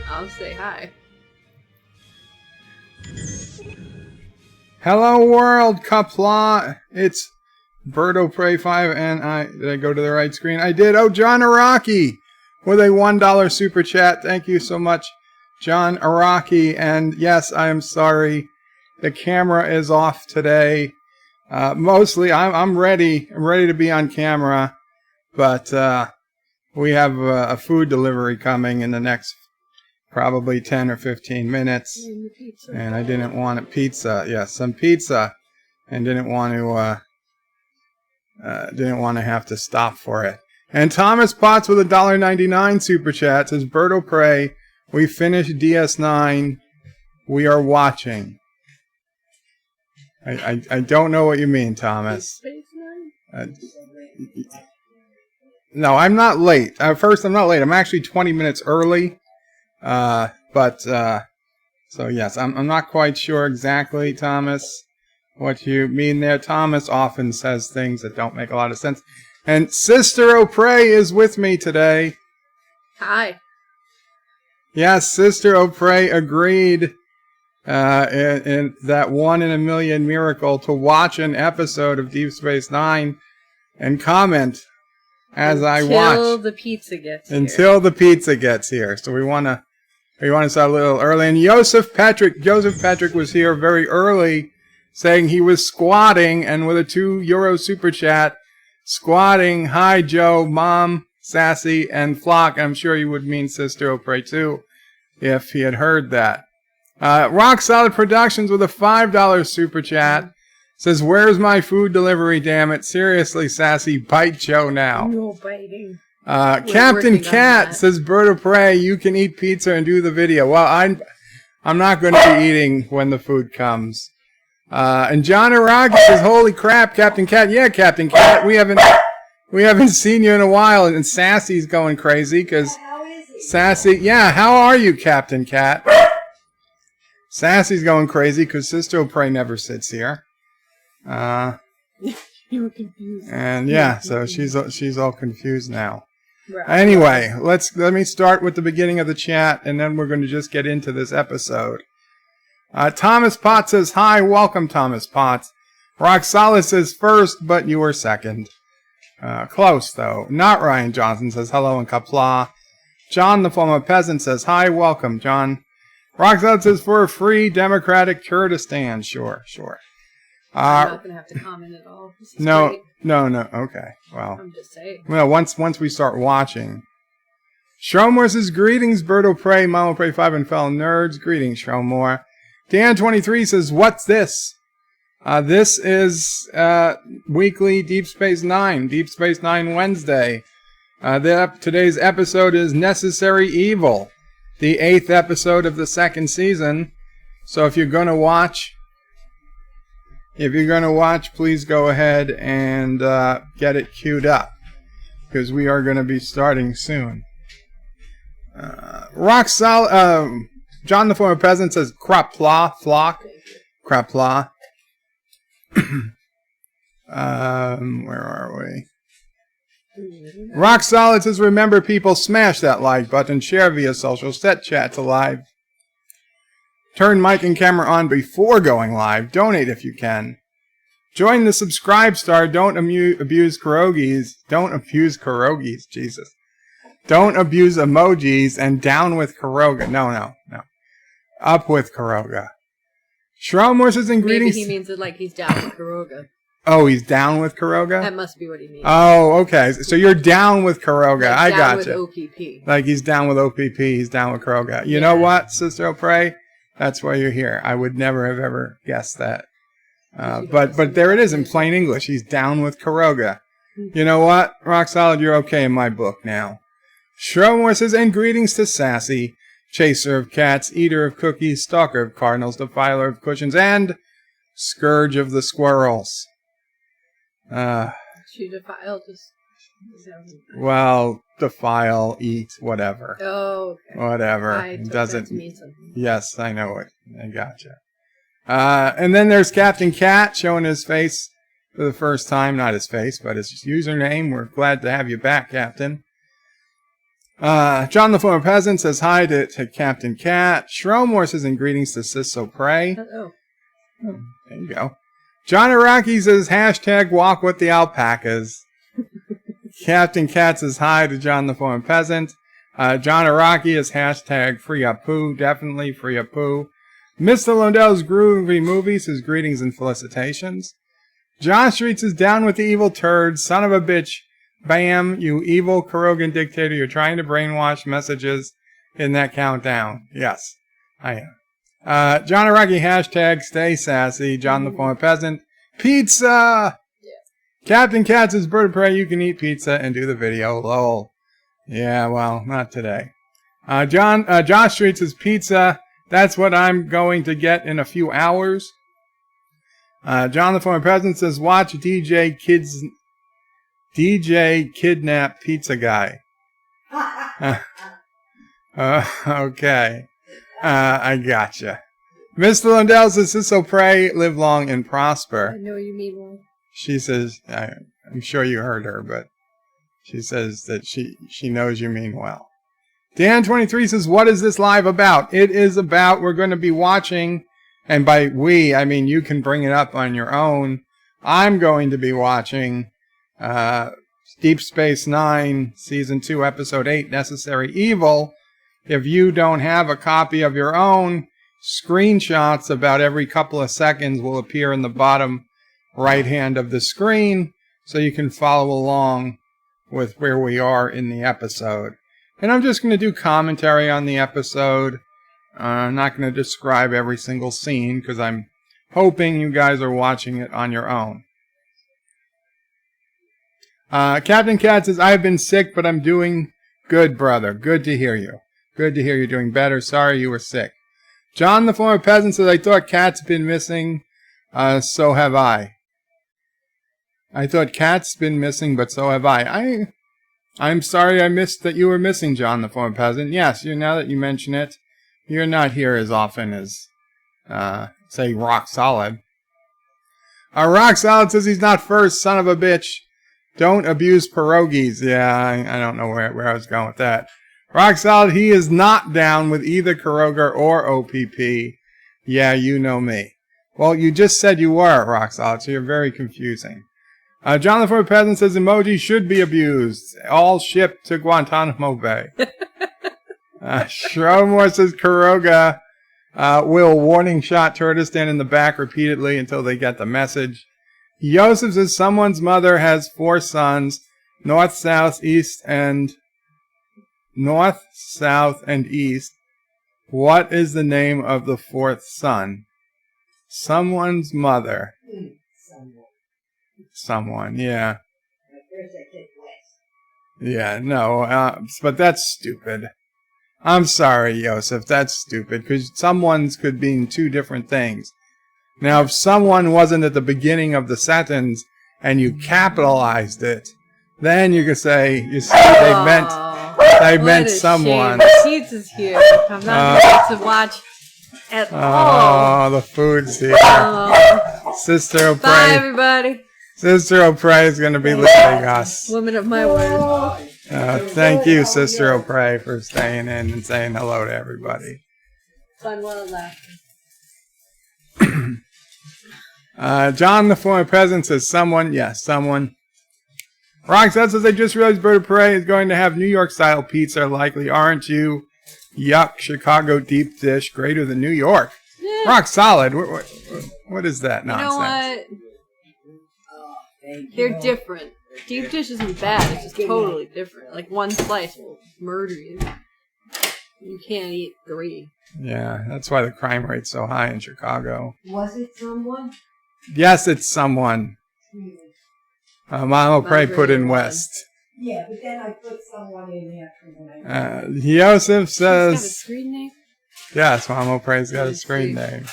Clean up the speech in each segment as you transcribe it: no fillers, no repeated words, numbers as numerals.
I'll say hi. Hello world, Qapla. It's SisOPrey 5 and did I go to the right screen? I did. Oh, John Araki with a $1 super chat. Thank you so much, John Araki. And yes, I am sorry. The camera is off today. Mostly, I'm ready. I'm ready to be on camera, but we have a food delivery coming in the next probably 10 or 15 minutes, and I didn't want a pizza. Yes, some pizza, and didn't want to have to stop for it. And Thomas Potts with a $1.99 super chat says, SisOPrey, we finished DS9. We are watching. I don't know what you mean, Thomas. No, I'm not late. First, I'm not late. I'm actually 20 minutes early. So yes, I'm not quite sure exactly, Thomas, what you mean there. Thomas often says things that don't make a lot of sense. And SisOPrey is with me today. Hi. Yes, SisOPrey agreed in that 1 in a million miracle to watch an episode of Deep Space Nine and comment as I watch. Until the pizza gets here. Until the pizza gets here. So we want to start a little early. And Joseph Patrick was here very early saying he was squatting, and with a €2 super chat, squatting. Hi, Joe, Mom, Sassy, and Flock. I'm sure you would mean SisOPrey too if he had heard that. Rock Solid Productions with a $5 super chat says, where's my food delivery, damn it? Seriously, Sassy, bite Joe now. No biting. Captain Cat says, SisOPrey, you can eat pizza and do the video. Well, I'm not going to be eating when the food comes. And John Araki says, holy crap, Captain Cat. Yeah, Captain Cat, we haven't seen you in a while, and Sassy's going crazy because Sassy, yeah, how are you, Captain Cat? Sassy's going crazy because SisOPrey never sits here. You were confused. And yeah, so she's all confused now. Right. Anyway, let me start with the beginning of the chat, and then we're going to just get into this episode. Thomas Potts says, hi, welcome, Thomas Potts. Rock Solid says first, but you were second. Close, though. Not Ryan Johnson says, hello, and Qapla. John, the former peasant, says, hi, welcome, John. Rock Solid says, for a free democratic Kurdistan. Sure. I'm not going to have to comment at all. No, okay. Well, I'm just saying. Well, once we start watching. Shromore says, greetings, SisOPrey, SisOPrey 5, and fellow nerds. Greetings, Shromore. Dan23 says, what's this? This is weekly Deep Space Nine Wednesday. Today's episode is Necessary Evil, the 8th episode of the 2nd season. So if you're going to watch, please go ahead and get it queued up, because we are going to be starting soon. Rock Solid, John the former peasant says, Qapla, Flock, Qapla. Where are we? Rock Solid says, remember people, smash that like button, share via social, set chat to live. Turn mic and camera on before going live. Donate if you can. Join the subscribe star. Don't abuse pierogies. Don't abuse pierogies. Jesus. Don't abuse emojis. And down with Kuroga. No. Up with Kuroga. Shromore says in greetings. Maybe he means it like he's down with Kuroga. Oh, he's down with Kuroga? That must be what he means. Oh, okay. So you're down with Kuroga. Like I got you. you. OPP. Like he's down with OPP. He's down with Kuroga. You know what, SisOPrey? That's why you're here. I would never have ever guessed that. But there it is in plain English. He's down with Kuroga. You know what? Rock Solid, you're okay in my book now. Shromore says, and greetings to Sassy, chaser of cats, eater of cookies, stalker of cardinals, defiler of cushions, and scourge of the squirrels. She defiled us. Well, defile, eat, whatever. Oh, okay. Whatever. It doesn't mean something. Yes, I know it. I gotcha. And then there's Captain Cat showing his face for the first time. Not his face, but his username. We're glad to have you back, Captain. John the Former Peasant says hi to Captain Cat. Shromore says in greetings to SisOPrey. Oh. There you go. John Araki says hashtag walk with the alpacas. Captain Cat says hi to John the Former Peasant. John Araki is hashtag free Apu. Definitely free Apu. Mr. Lundell's Groovy Movie says greetings and felicitations. John Streets is down with the evil turd. Son of a bitch. Bam, you evil Kurogan dictator. You're trying to brainwash messages in that countdown. Yes, I am. John Araki, hashtag stay sassy. John the Former Peasant. Pizza! Yeah. Captain Cat says, Bird of Prey, you can eat pizza and do the video. Lol. Yeah, well, not today. Josh Street says, pizza. That's what I'm going to get in a few hours. John the Former President says, watch DJ Kidnap Pizza Guy. Okay. I gotcha. Mr. Lundell says, SisOPrey, live long and prosper. I know you mean well. She says, I'm sure you heard her, but she says that she knows you mean well. Dan23 says, what is this live about? It is about, we're going to be watching, and by we, I mean you can bring it up on your own. I'm going to be watching Deep Space Nine, Season 2, Episode 8, Necessary Evil. If you don't have a copy of your own, screenshots about every couple of seconds will appear in the bottom right hand of the screen, so you can follow along with where we are in the episode. And I'm just going to do commentary on the episode. I'm not going to describe every single scene because I'm hoping you guys are watching it on your own. Captain Cat says, I've been sick, but I'm doing good, brother. Good to hear you. Good to hear you're doing better. Sorry you were sick. John the Former Peasant says, I thought Cat's been missing. So have I. I thought Cat's been missing, but so have I. I'm sorry I missed that you were missing, John the Former Peasant. Yes, now that you mention it, you're not here as often as, say, Rock Solid. Rock Solid says he's not first, son of a bitch. Don't abuse pierogies. Yeah, I don't know where I was going with that. Rock Solid, he is not down with either Kuroga or OPP. Yeah, you know me. Well, you just said you were, Rock Solid, so you're very confusing. John the Former Peasant says emoji should be abused. All shipped to Guantanamo Bay. Shromore says Kuroga will warning shot Turdistan in the back repeatedly until they get the message. Yosef says someone's mother has 4 sons, north, south, and east. What is the name of the 4th son? Someone's mother. Someone, yeah. Yeah, no, but that's stupid. I'm sorry, Yosef, that's stupid, because someone's could mean 2 different things. Now, if someone wasn't at the beginning of the sentence, and you capitalized it, then you could say, they meant someone. The pizza's here. I'm not able to watch at all. Oh, the food's here. SisOPrey. Bye, everybody. SisOPrey is going to be leaving us. Woman of my word. Thank you, SisOPrey, for staying in and saying hello to everybody. Fun while it lasted. John the Former President says someone. Yes, someone. Roxette says, I just realized Bird of Prey is going to have New York-style pizza, likely, aren't you? Yuck, Chicago deep dish, greater than New York. Yeah. Rock solid. What is that nonsense? You know what? They're different. Deep dish isn't bad. It's just totally different. Like one slice will murder you. You can't eat 3. Yeah, that's why the crime rate's so high in Chicago. Was it someone? Yes, it's someone. Mama Prey put in West. Yeah, but then I put someone in there for the night. Yosef says... She's got a screen name? Yes, Mama Prey's got a screen name.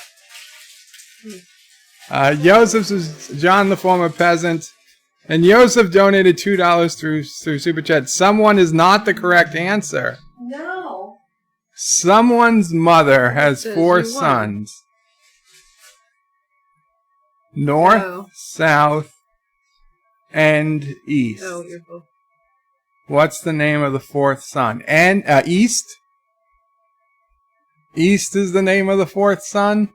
Yosef says, John the Former Peasant. And Yosef donated $2 through Super Chat. Someone is not the correct answer. No. Someone's mother has 4 sons. North, south, and east. Oh, you're both. What's the name of the fourth son? And East? East is the name of the fourth son?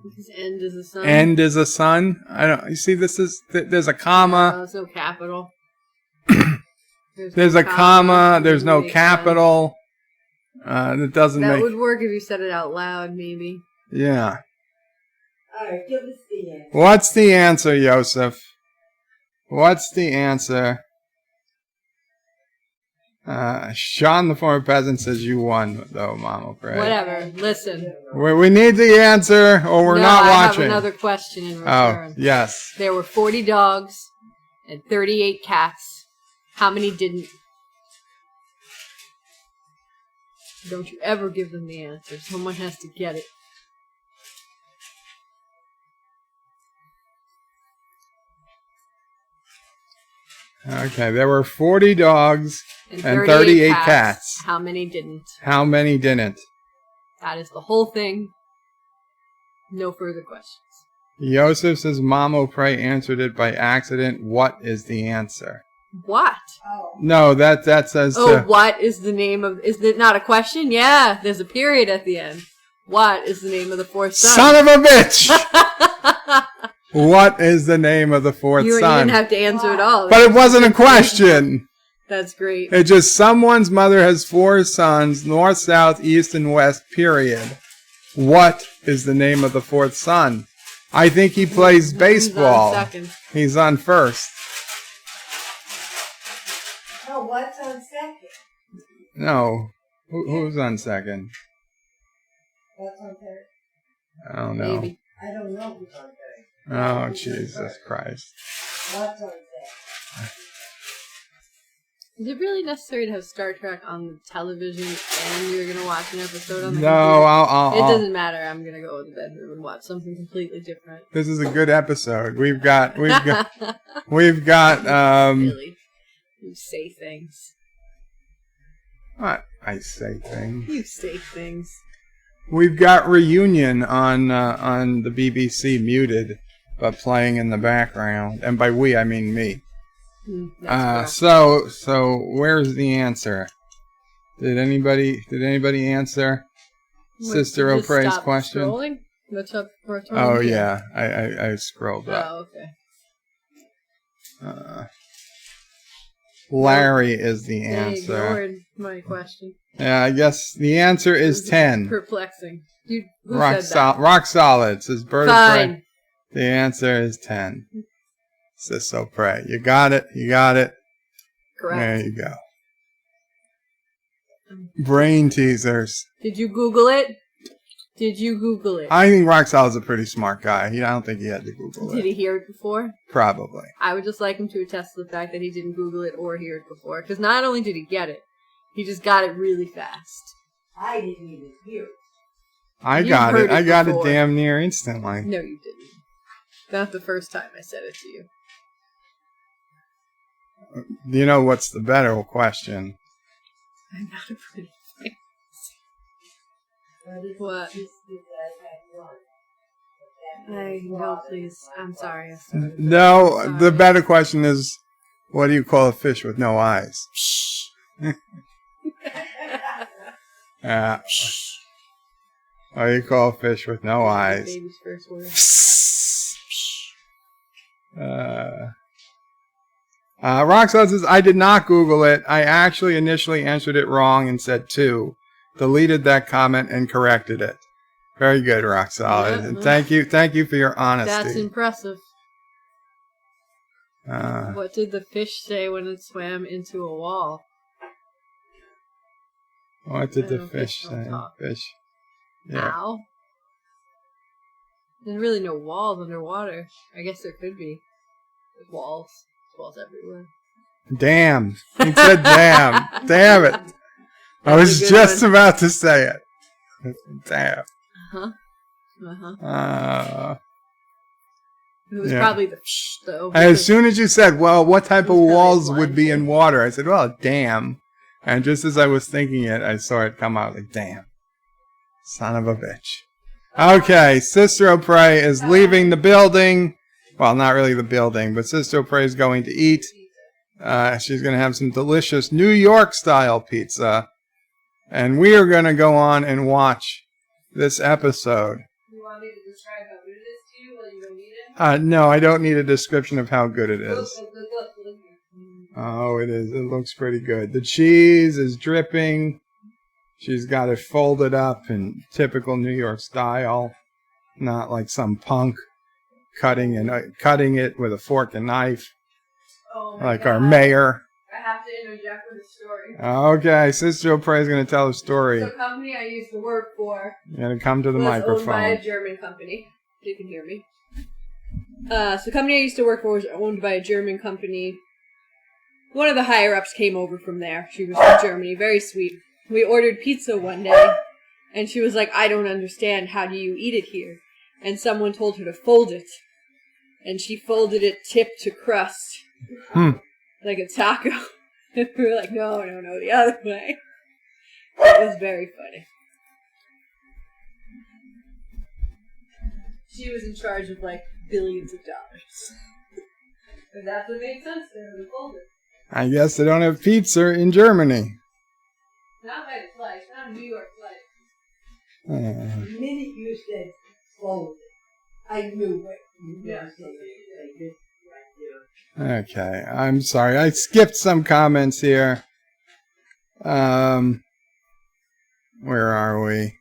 Because end is a son. End is a son? I don't. You see, there's a comma. There's no capital. There's a comma. There's no capital. That doesn't That make... would work if you said it out loud, maybe. Yeah. Alright, give us the answer. What's the answer, Joseph? What's the answer? Sean, the former peasant, says you won, though, Mama Pray. Whatever. Listen. We need the answer, or we're not watching. I have another question in return. Oh, yes. There were 40 dogs and 38 cats. How many didn't? Don't you ever give them the answer. Someone has to get it. Okay, there were 40 dogs and 38 cats. How many didn't? How many didn't? That is the whole thing. No further questions. Joseph says Mama Pray answered it by accident. What is the answer? What? Oh. No, that says... what is the name of... Is it not a question? Yeah, there's a period at the end. What is the name of the fourth son? Son of a bitch! What is the name of the fourth You son? didn't have to answer at all. But it wasn't a question. That's great. It's just someone's mother has 4 sons, north, south, east, and west, period. What is the name of the fourth son? I think he plays baseball. He's on second. He's on first. Oh, what's on second? No. Who's on second? What's on third? I don't know. Maybe. I don't know who's on third. Oh, Jesus Christ. What's on second? Is it really necessary to have Star Trek on the television and you're going to watch an episode on the No, computer? I'll... It doesn't matter. I'm going to go in the bedroom and watch something completely different. This is a good episode. We've got, Really? You say things. What? I say things. You say things. We've got Reunion on the BBC muted, but playing in the background. And by we, I mean me. So where's the answer? Did anybody answer Sister O'Prey's question? Scrolling? Oh yeah, I scrolled up. Oh, okay. Larry is the They answer. ignored my question. Yeah, I guess the answer is 10. Perplexing. Who Rock said that? rock solid, says Bird of Fine. Prey. The answer is 10. SisOPrey. You got it. You got it. Correct. There you go. Brain teasers. Did you Google it? Did you Google it? I think Rock Solid's a pretty smart guy. I don't think he had to Google Did it. he hear it before? Probably. I would just like him to attest to the fact that he didn't Google it or hear it before. Because not only did he get it, he just got it really fast. I didn't even hear it. I You got heard it. I got before. it damn near instantly. No, you didn't. Not the first time I said it to you. You know what's the better question? I'm not a pretty face. What is What? this that I had No, please. I'm sorry. I started. No, Sorry. the better question is, what do you call a fish with no eyes? What do you call a fish with no eyes? Baby's first word. Rock Solid says, I did not Google it. I actually initially answered it wrong and said 2. Deleted that comment and corrected it. Very good, Rock Solid. Yeah, And thank you for your honesty. That's impressive. Uh, What did the fish say when it swam into a wall? what did I the don't fish think I'll say? talk. Fish. Yeah. Ow. There's really no walls underwater. I guess there could be. There's walls. There's walls everywhere. Damn. He said damn. Damn it. I was a good just one. about to say it. Damn. Uh-huh. Uh-huh. It was Yeah. probably the fish, though. As soon as you said, well, what type of It was probably walls blind would be in fish. water? I said, well, damn. And just as I was thinking it, I saw it come out like, damn. Son of a bitch. Okay, SisOPrey is leaving the building. Well, not really the building, but SisOPrey is going to eat. She's going to have some delicious New York-style pizza. And we are going to go on and watch this episode. You want me to describe how good it is to you? Well, you don't need it? No, I don't need a description of how good it is. Look. Oh, it is. It looks pretty good. The cheese is dripping. She's got it folded up in typical New York style. Not like some punk cutting it with a fork and knife. Oh like God. Our mayor. I have to interject with a story. Okay, SisOPrey is going to tell a story. So, a company I used to work for. You're going to come to the was microphone. Owned by a German company. You can hear me. So, the company I used to work for was owned by a German company. One of the higher ups came over from there. She was from Germany, very sweet. We ordered pizza one day, and she was like, "I don't understand. How do you eat it here?" And someone told her to fold it, and she folded it tip to crust. Like a taco. And we were like, no, the other way. It was very funny. She was in charge of like billions of dollars. But that's what made sense to her to fold it. I guess they don't have pizza in Germany. Not by the slice, not a New York slice. The minute you said fold, I knew what you were Yeah. saying. Okay, I'm sorry. I skipped some comments here. Where are we?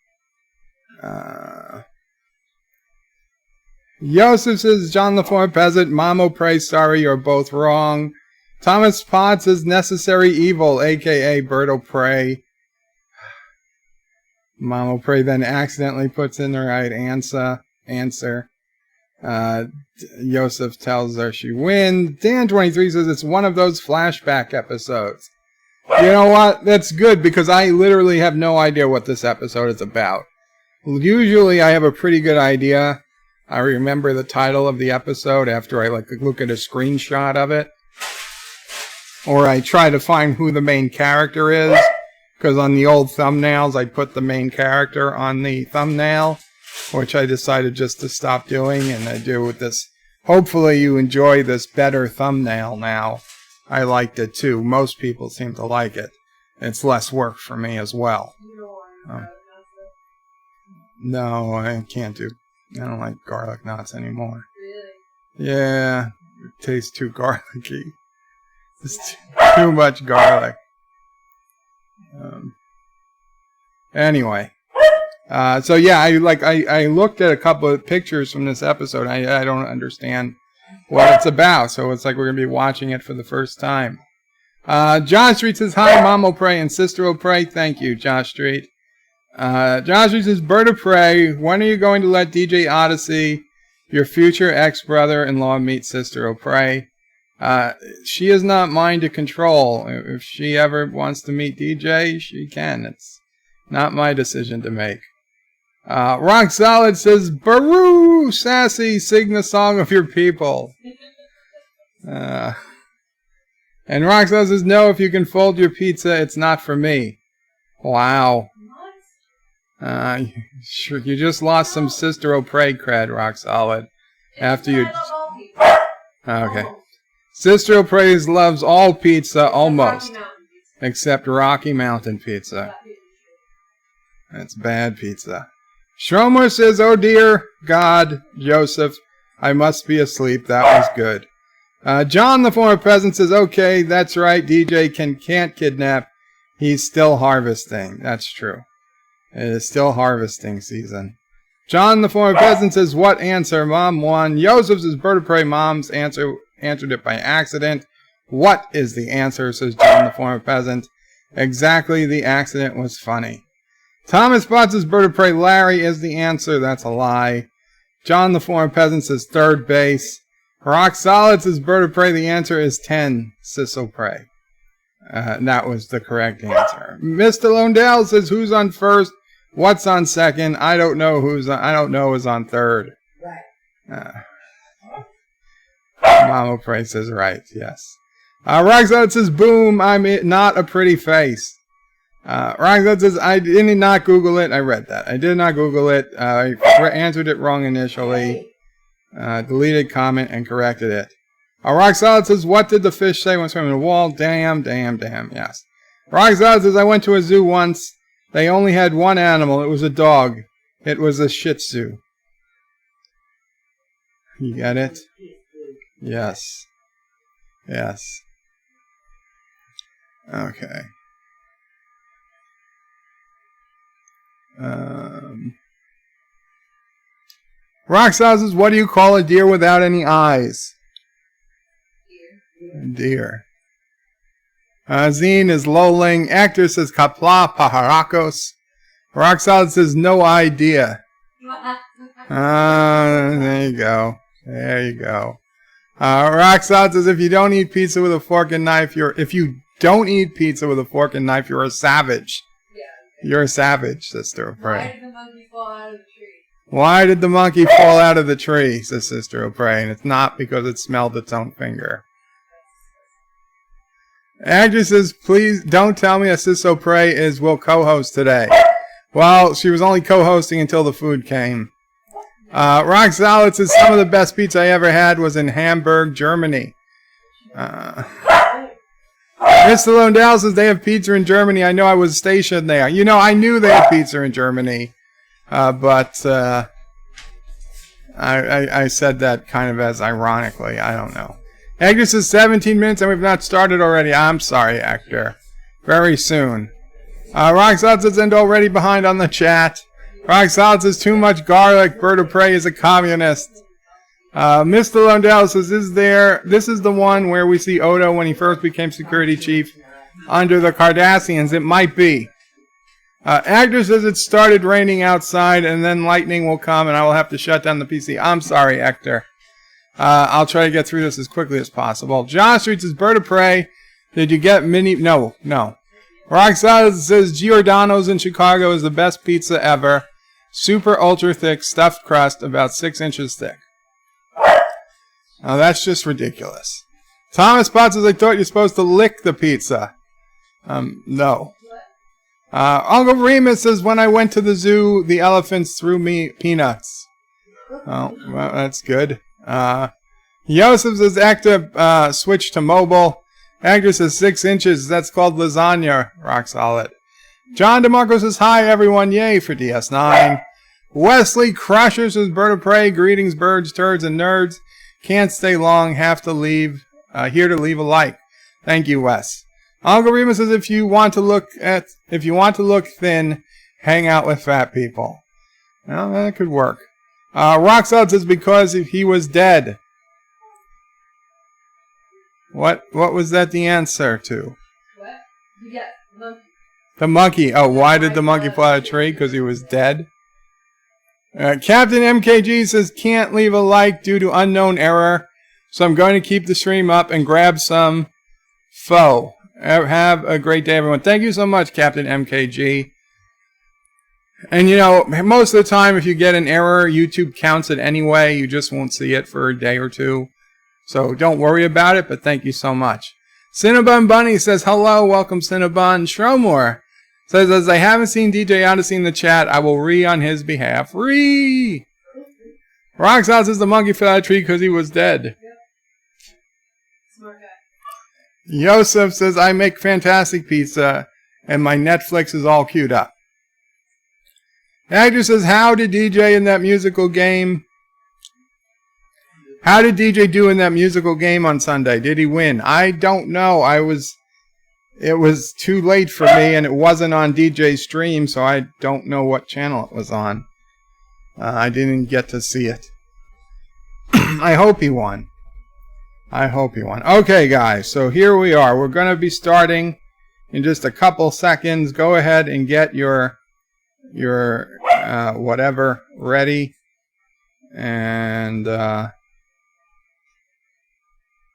Joseph says, John the Former Peasant, SisOPrey, sorry, you're both wrong. Thomas Potts says, Necessary Evil, a.k.a. SisOPrey. SisOPrey then accidentally puts in the right answer. Joseph tells her she wins. Dan23 says it's one of those flashback episodes. You know what? That's good because I literally have no idea what this episode is about. Usually I have a pretty good idea. I remember the title of the episode after I look at a screenshot of it. Or I try to find who the main character is. Because on the old thumbnails I put the main character on the thumbnail. Which I decided just to stop doing, and I do with this. Hopefully you enjoy this better thumbnail now. I liked it too. Most people seem to like it. It's less work for me as well. No, I can't do. I don't like garlic knots anymore. Really? Yeah, it tastes too garlicky. It's too much garlic. Anyway. So yeah, I looked at a couple of pictures from this episode. I don't understand what it's about, so it's like we're gonna be watching it for the first time. John Street says hi, SisOPrey and SisOPrey. Thank you, Josh Street. John Street says SisOPrey, when are you going to let DJ Odyssey, your future ex-brother-in-law, meet SisOPrey? She is not mine to control. If she ever wants to meet DJ, she can. It's not my decision to make. Rock Solid says, Baru, sassy, sing the song of your people. And Rock Solid says, no, if you can fold your pizza, it's not for me. Wow. You just lost some SisOPrey cred, Rock Solid. After you... Okay. SisOPrey loves all pizza, almost. Except Rocky Mountain pizza. That's bad pizza. Schromer says, oh dear God, Joseph, I must be asleep. That was good. John the Former Peasant says, okay, that's right, DJ can't kidnap. He's still harvesting. That's true. It is still harvesting season. John the Former Peasant says, what answer? Mom won. Joseph says, SisOPrey, Mom's answered it by accident. What is the answer, says John the Former Peasant. Exactly, the accident was funny. Thomas Potts says SisOPrey, Larry is the answer. That's a lie. John the Former Peasant says third base. Rock Solid says SisOPrey, the answer is 10, SisOPrey. That was the correct answer. Mr. Londell says who's on first? What's on second? I don't know who's on third. Right. SisOPrey says right, yes. Rock Solid says boom, I'm not a pretty face. Rock says, I did not Google it. I read that. I did not Google it. I answered it wrong initially. Deleted comment and corrected it. Rock Solid says, what did the fish say when swimming in the wall? Damn, yes. Rock Solid says, I went to a zoo once. They only had one animal. It was a dog. It was a Shih Tzu. You get it? Yes. Yes. Okay. Rock Solid says, what do you call a deer without any eyes? Deer. Zine is lolling. Actor says Qapla pajaracos. Rock Solid says no idea. There you go. There you go. Rock Solid says if you don't eat pizza with a fork and knife, you're a savage. Yeah. You're a savage, SisOPrey. Why did the monkey fall out of the tree? Says SisOPrey, and it's not because it smelled its own finger. Actress says, please don't tell me a SisOPrey will co-host today. Well, she was only co-hosting until the food came. Rock Solid says, some of the best pizza I ever had was in Hamburg, Germany. Mr. Londell says, they have pizza in Germany. I know I was stationed there. You know, I knew they had pizza in Germany. But I said that kind of as ironically. I don't know. Actor says 17 minutes and we've not started already. I'm sorry, Actor. Very soon. Rock Solid says, and already behind on the chat. Rock Solid says, too much garlic. Bird of Prey is a communist. Mr. Lundell says, this is the one where we see Odo when he first became security chief under the Cardassians. It might be. Actor says it started raining outside and then lightning will come and I will have to shut down the PC. I'm sorry, Actor. I'll try to get through this as quickly as possible. John Street says, Bird of Prey, did you get mini... No. Rock Solid says, Giordano's in Chicago is the best pizza ever. Super ultra thick stuffed crust, about 6 inches thick. Now that's just ridiculous. Thomas Potts says, I thought you're supposed to lick the pizza. No. Uncle Remus says, when I went to the zoo, the elephants threw me peanuts. Oh, well, that's good. Yosef says, Actor switch to mobile. Actor says 6 inches. That's called lasagna. Rock Solid. John DeMarco says, hi, everyone. Yay for DS9. Wesley Crusher says, Bird of Prey. Greetings, birds, turds, and nerds. Can't stay long. Have to leave. Here to leave a like. Thank you, Wes. Uncle Remus says, if you want to look thin, hang out with fat people. Well, that could work. Rock Solid says, because if he was dead. What was that the answer to? What? Yeah, monkey. The monkey. Oh, why did the monkey fly out of a tree? Because he was dead? Captain MKG says, can't leave a like due to unknown error. So I'm going to keep the stream up and grab some pho. Have a great day, everyone. Thank you so much, Captain MKG. And, you know, most of the time, if you get an error, YouTube counts it anyway. You just won't see it for a day or two. So don't worry about it, but thank you so much. Cinnabon Bunny says, hello, welcome, Cinnabon. Shromore says, as I haven't seen DJ Odyssey in the chat, I will on his behalf. Rock Solid says the monkey fell out of the tree because he was dead. Smart guy. Yosef says, I make fantastic pizza, and my Netflix is all queued up. Actor says, how did DJ in that musical game? How did DJ do in that musical game on Sunday? Did he win? I don't know. It was too late for me, and it wasn't on DJ's stream, so I don't know what channel it was on. I didn't get to see it. I hope he won. Okay, guys, so here we are. We're going to be starting in just a couple seconds. Go ahead and get your whatever ready, and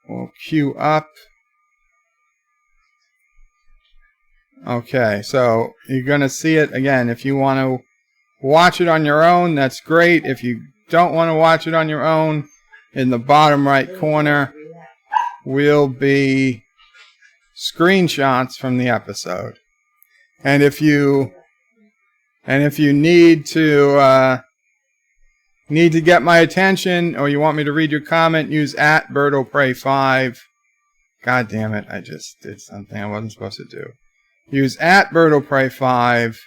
we'll queue up. Okay, so you're going to see it again. If you want to watch it on your own, that's great. If you don't want to watch it on your own, in the bottom right corner will be screenshots from the episode. And if you need to need to get my attention or you want me to read your comment, use @BirdOPrey5. God damn it, I just did something I wasn't supposed to do. Use @BirdOPrey5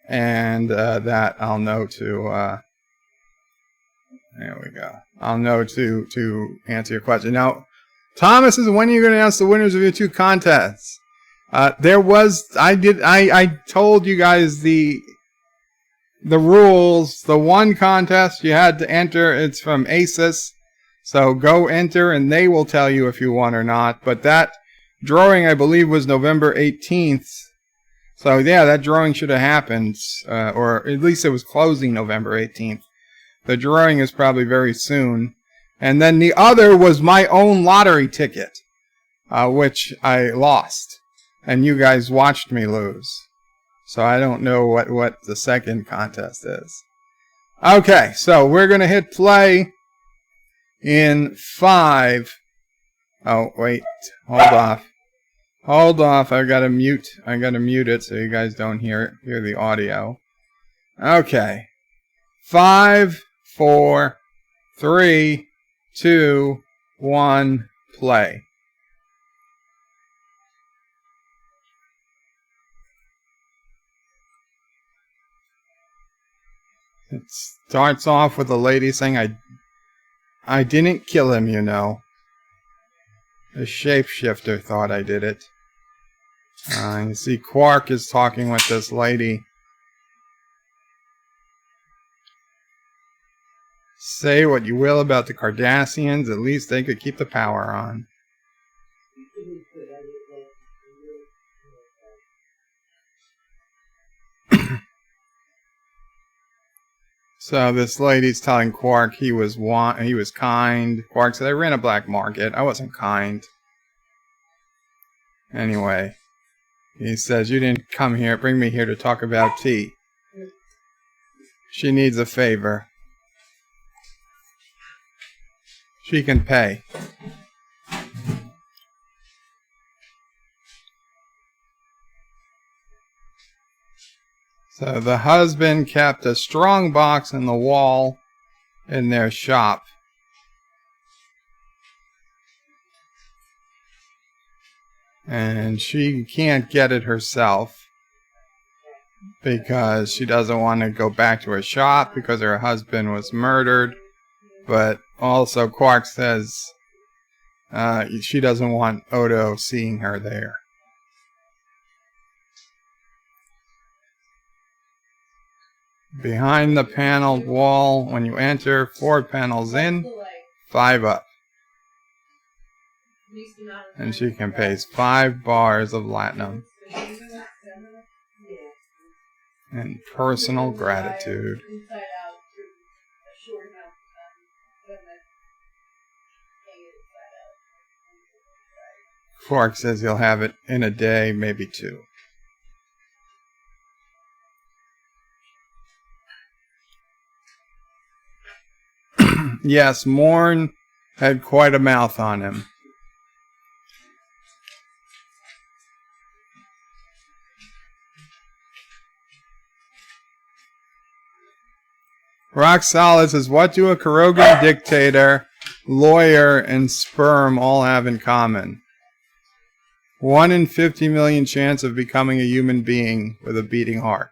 and that I'll know to there we go. I'll know to answer your question. Now, Thomas is when are you going to announce the winners of your 2 contests? I told you guys the rules. The one contest you had to enter, it's from ASUS. So go enter and they will tell you if you won or not. But that drawing, I believe, was November 18th. So yeah, that drawing should have happened. Or at least it was closing November 18th. The drawing is probably very soon. And then the other was my own lottery ticket, which I lost. And you guys watched me lose. So I don't know what the second contest is. Okay, so we're going to hit play in 5. Oh, wait. Hold off. Hold off. I've got to mute. I got to mute it so you guys don't hear the audio. Okay. 5, 4, 3, 2, 1, play. It starts off with a lady saying, I didn't kill him, you know. The shapeshifter thought I did it. You see Quark is talking with this lady. Say what you will about the Cardassians, at least they could keep the power on. So this lady's telling Quark he was kind. Quark said, I ran a black market. I wasn't kind. Anyway, he says, you didn't bring me here to talk about tea. She needs a favor. She can pay. So the husband kept a strong box in the wall in their shop. And she can't get it herself because she doesn't want to go back to her shop because her husband was murdered. But also Quark says she doesn't want Odo seeing her there. Behind the paneled wall, when you enter, 4 panels in, 5 up. And she can pay 5 bars of latinum. And personal gratitude. Quark says he'll have it in a day, maybe 2. Yes, Morn had quite a mouth on him. Rock Solid says, what do a Karogan dictator, lawyer, and sperm all have in common? 1 in 50 million chance of becoming a human being with a beating heart.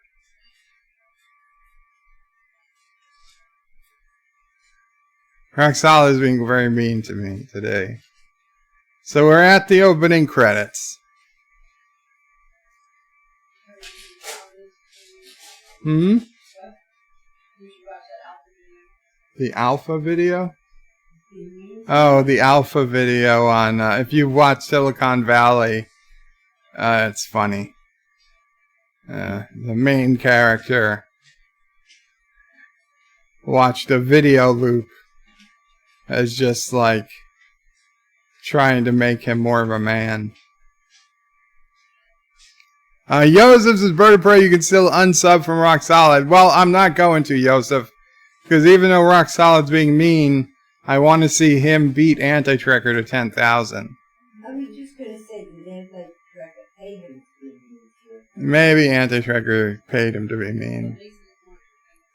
Rock Solid is being very mean to me today. So we're at the opening credits. The alpha video? Oh, the alpha video on, if you've watched Silicon Valley, it's funny. The main character watched a video loop as just like trying to make him more of a man. Yosef says, Bird of Prey, you can still unsub from Rock Solid. Well, I'm not going to, Yosef. Because even though Rock Solid's being mean, I want to see him beat Anti-Trekker to 10,000. I was just going to say that Anti-Trekker paid him to be mean. Maybe Anti-Trekker paid him to be mean.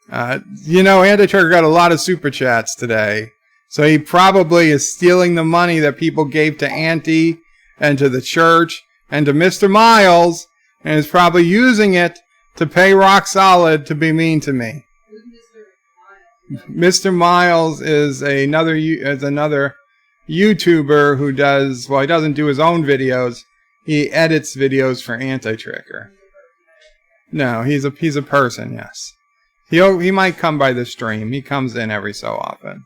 You know, Anti-Trucker got a lot of super chats today. So he probably is stealing the money that people gave to Auntie and to the church and to Mr. Miles, and is probably using it to pay Rock Solid to be mean to me. Mr. Miles is another YouTuber who does, well, he doesn't do his own videos. He edits videos for Anti-Trucker. No, he's a person, yes. He might come by the stream. He comes in every so often.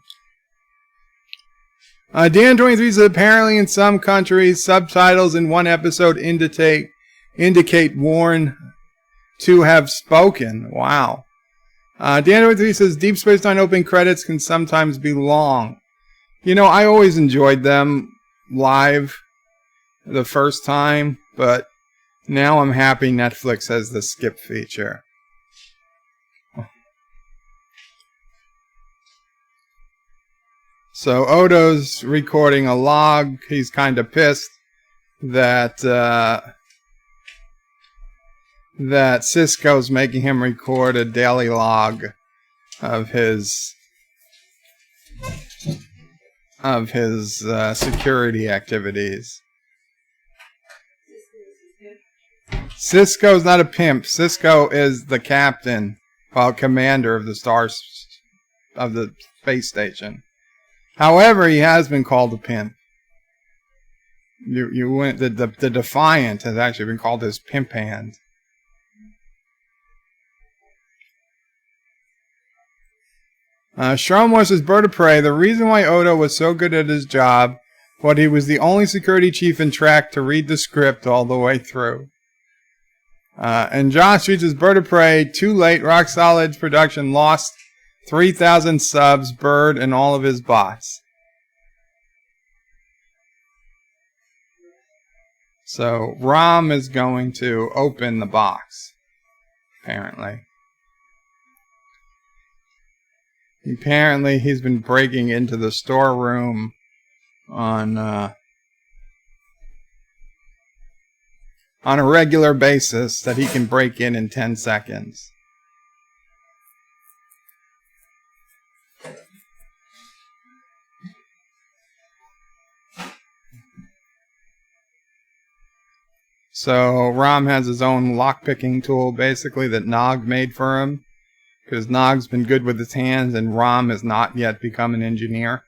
Dan23 says apparently in some countries, subtitles in one episode indicate warn to have spoken. Wow. Dan23 says Deep Space Nine opening credits can sometimes be long. You know, I always enjoyed them live the first time, but now I'm happy Netflix has the skip feature. So Odo's recording a log. He's kind of pissed that Cisco's making him record a daily log of his security activities. Cisco's not a pimp. Cisco is the captain, well, commander of the space station. However, he has been called a pimp. The Defiant has actually been called his pimp hand. Sharmore says, Bird of Prey, the reason why Odo was so good at his job was he was the only security chief in track to read the script all the way through. And Josh Street says, Bird of Prey, too late, Rock Solid's production lost 3,000 subs, Bird, and all of his bots. So, Rom is going to open the box, apparently. Apparently, he's been breaking into the storeroom on a regular basis that he can break in 10 seconds. So, Rom has his own lockpicking tool, basically, that Nog made for him. Because Nog's been good with his hands, and Rom has not yet become an engineer.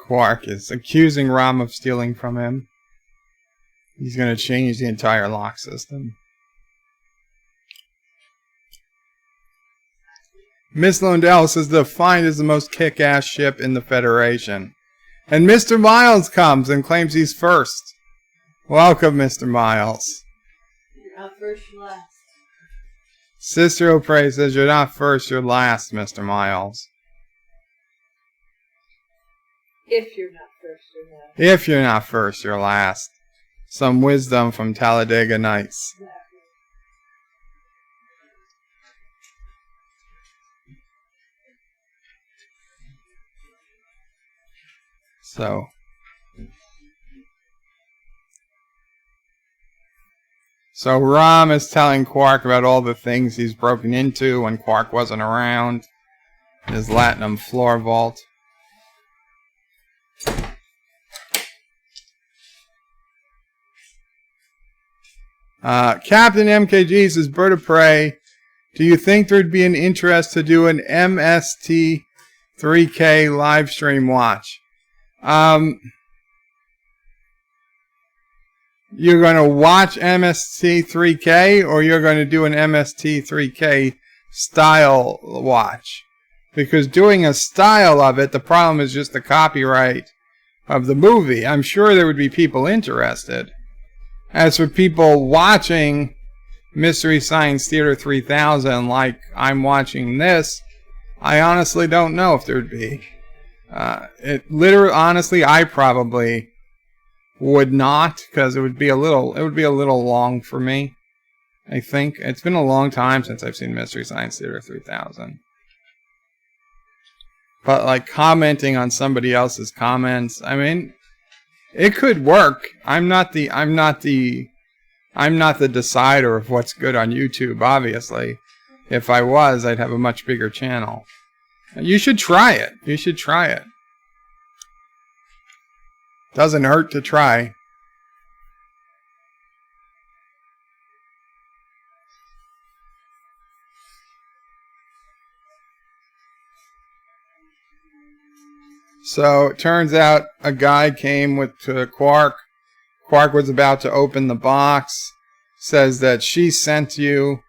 Quark is accusing Rom of stealing from him. He's going to change the entire lock system. Miss Londell says the Defiant is the most kick-ass ship in the Federation. And Mr. Miles comes and claims he's first. Welcome, Mr. Miles. You're not first, you're last. SisOPrey says you're not first, you're last, Mr. Miles. If you're not first, you're last. If you're not first, you're last. Some wisdom from Talladega Nights. Exactly. So Rom is telling Quark about all the things he's broken into when Quark wasn't around. His Latinum floor vault. Captain MKG says, Bird of Prey, do you think there'd be an interest to do an MST3K live stream watch? You're going to watch MST3K, or you're going to do an MST3K style watch? Because doing a style of it, the problem is just the copyright of the movie. I'm sure there would be people interested. As for people watching Mystery Science Theater 3000 like I'm watching this, I honestly don't know if there'd be. Honestly, I probably would not, because it would be a little long for me. I think it's been a long time since I've seen Mystery Science Theater 3000. But like commenting on somebody else's comments, I mean, it could work. I'm not the I'm not the decider of what's good on YouTube, obviously. If I was, I'd have a much bigger channel. You should try it. You should try it. Doesn't hurt to try. So it turns out a guy came to Quark. Quark was about to open the box. Says that she sent you.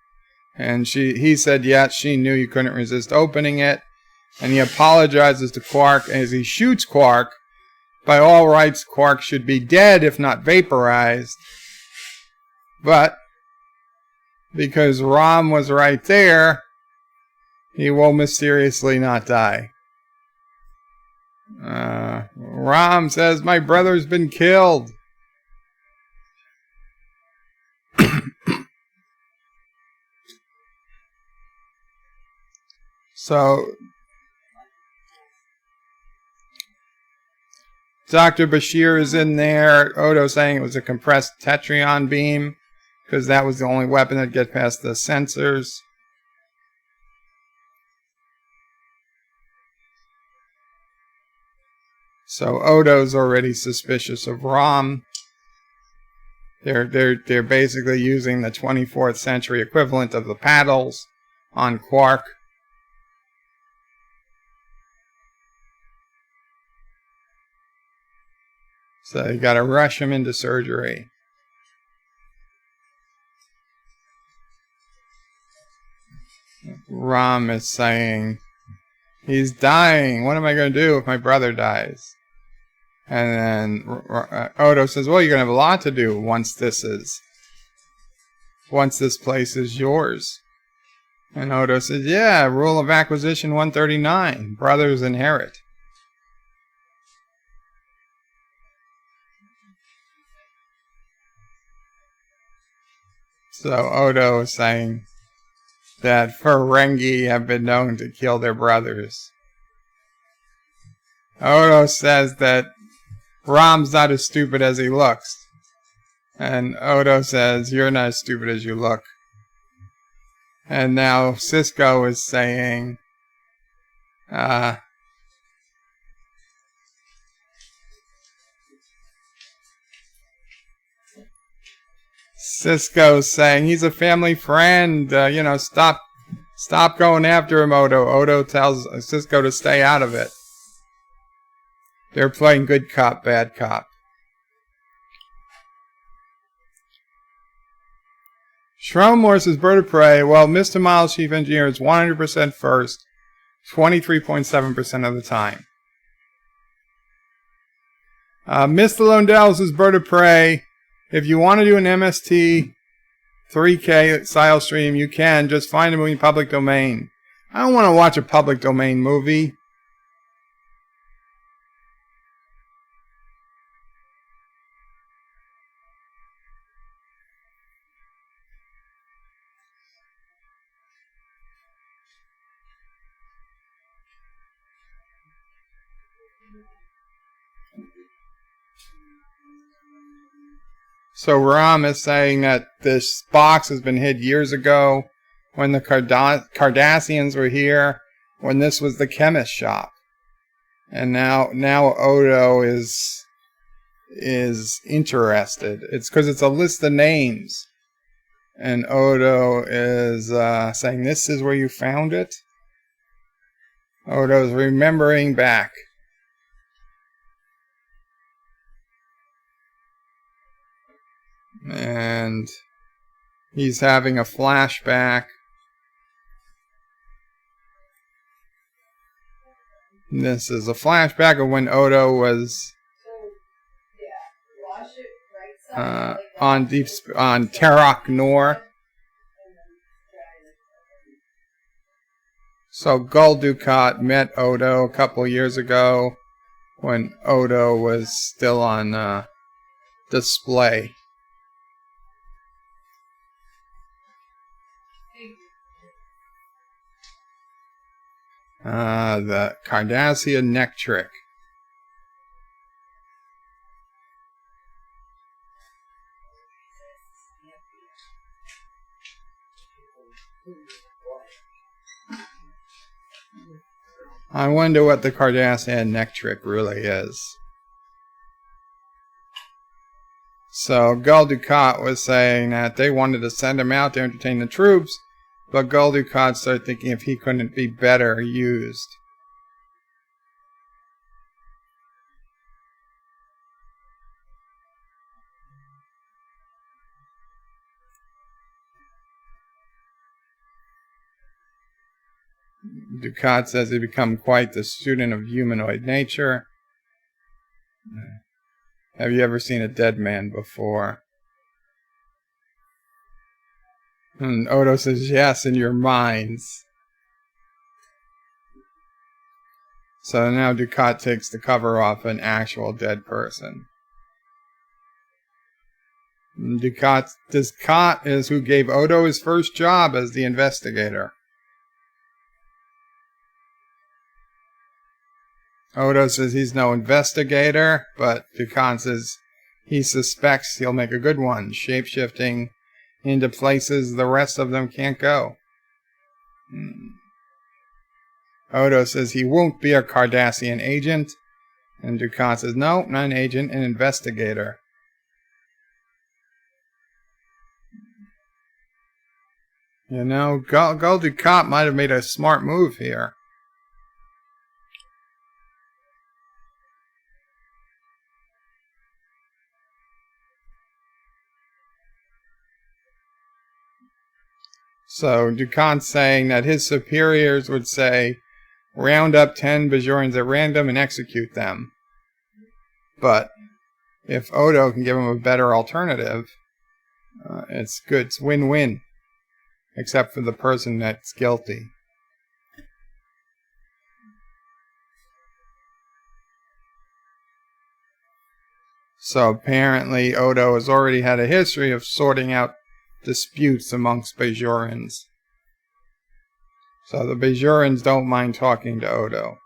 And he said yes, she knew you couldn't resist opening it. And he apologizes to Quark as he shoots Quark. By all rights, Quark should be dead if not vaporized. But because Rom was right there, he will mysteriously not die. Rom says, my brother's been killed. So Dr. Bashir is in there. Odo saying it was a compressed Tetrion beam because that was the only weapon that get past the sensors. So Odo's already suspicious of Rom. They're basically using the 24th century equivalent of the paddles on Quark. So you gotta rush him into surgery. Rom is saying, he's dying. What am I going to do if my brother dies? And then Odo says, well, you're going to have a lot to do once this place is yours. And Odo says, yeah, rule of acquisition 139. Brothers inherit. So Odo is saying that Ferengi have been known to kill their brothers. Odo says that Rom's not as stupid as he looks. And Odo says, you're not as stupid as you look. And now Sisko is saying, Sisko's saying he's a family friend. Stop going after him, Odo. Odo tells Sisko to stay out of it. They're playing good cop, bad cop. Shrome Morse's Bird of Prey. Well, Mr. Miles, Chief Engineer, is 100% first, 23.7% of the time. Mr. Londel's Bird of Prey. If you want to do an MST 3K style stream, you can. Just find a movie public domain. I don't want to watch a public domain movie. So Ram is saying that this box has been hid years ago when the Cardassians were here, when this was the chemist shop. And now Odo is interested. It's because it's a list of names. And Odo is saying, this is where you found it? Odo's remembering back. And he's having a flashback. This is a flashback of when Odo was on Terok Nor. So Gul Dukat met Odo a couple years ago when Odo was still on display. The Cardassian neck trick. I wonder what the Cardassian neck trick really is. So Gul Dukat was saying that they wanted to send him out to entertain the troops, but Gul Dukat started thinking if he couldn't be better used. Dukat says he become quite the student of humanoid nature. Have you ever seen a dead man before? And Odo says, yes, in your minds. So now Dukat takes the cover off an actual dead person. Dukat is who gave Odo his first job as the investigator. Odo says he's no investigator, but Dukat says he suspects he'll make a good one, shape-shifting into places the rest of them can't go. Odo says he won't be a Cardassian agent, and Dukat says, no, not an agent, an investigator. You know, Gul Dukat might have made a smart move here. So Dukat's saying that his superiors would say, round up 10 Bajorans at random and execute them. But if Odo can give him a better alternative, it's good. It's win-win. Except for the person that's guilty. So apparently Odo has already had a history of sorting out disputes amongst Bajorans. So the Bajorans don't mind talking to Odo.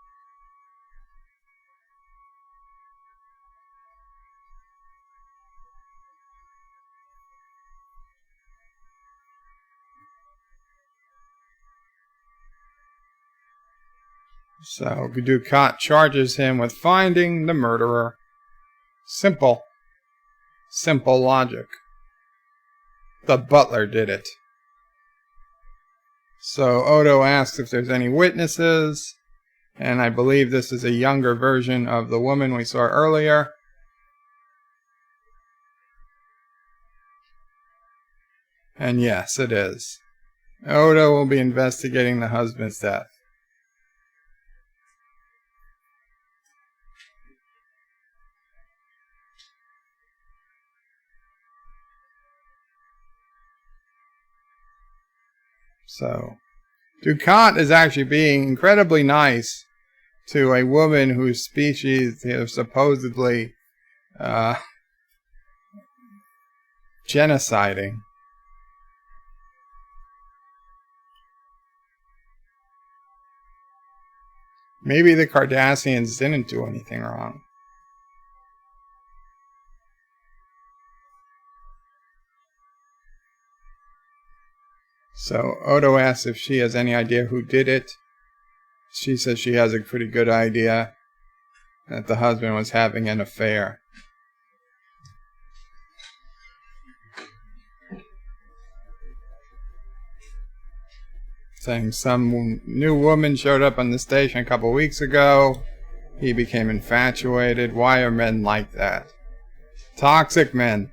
So Dukat charges him with finding the murderer. Simple. Simple logic. The butler did it. So Odo asks if there's any witnesses, and I believe this is a younger version of the woman we saw earlier. And yes, it is. Odo will be investigating the husband's death. So, Dukat is actually being incredibly nice to a woman whose species is supposedly genociding. Maybe the Cardassians didn't do anything wrong. So Odo asks if she has any idea who did it. She says she has a pretty good idea that the husband was having an affair. Saying some new woman showed up on the station a couple weeks ago. He became infatuated. Why are men like that? Toxic men.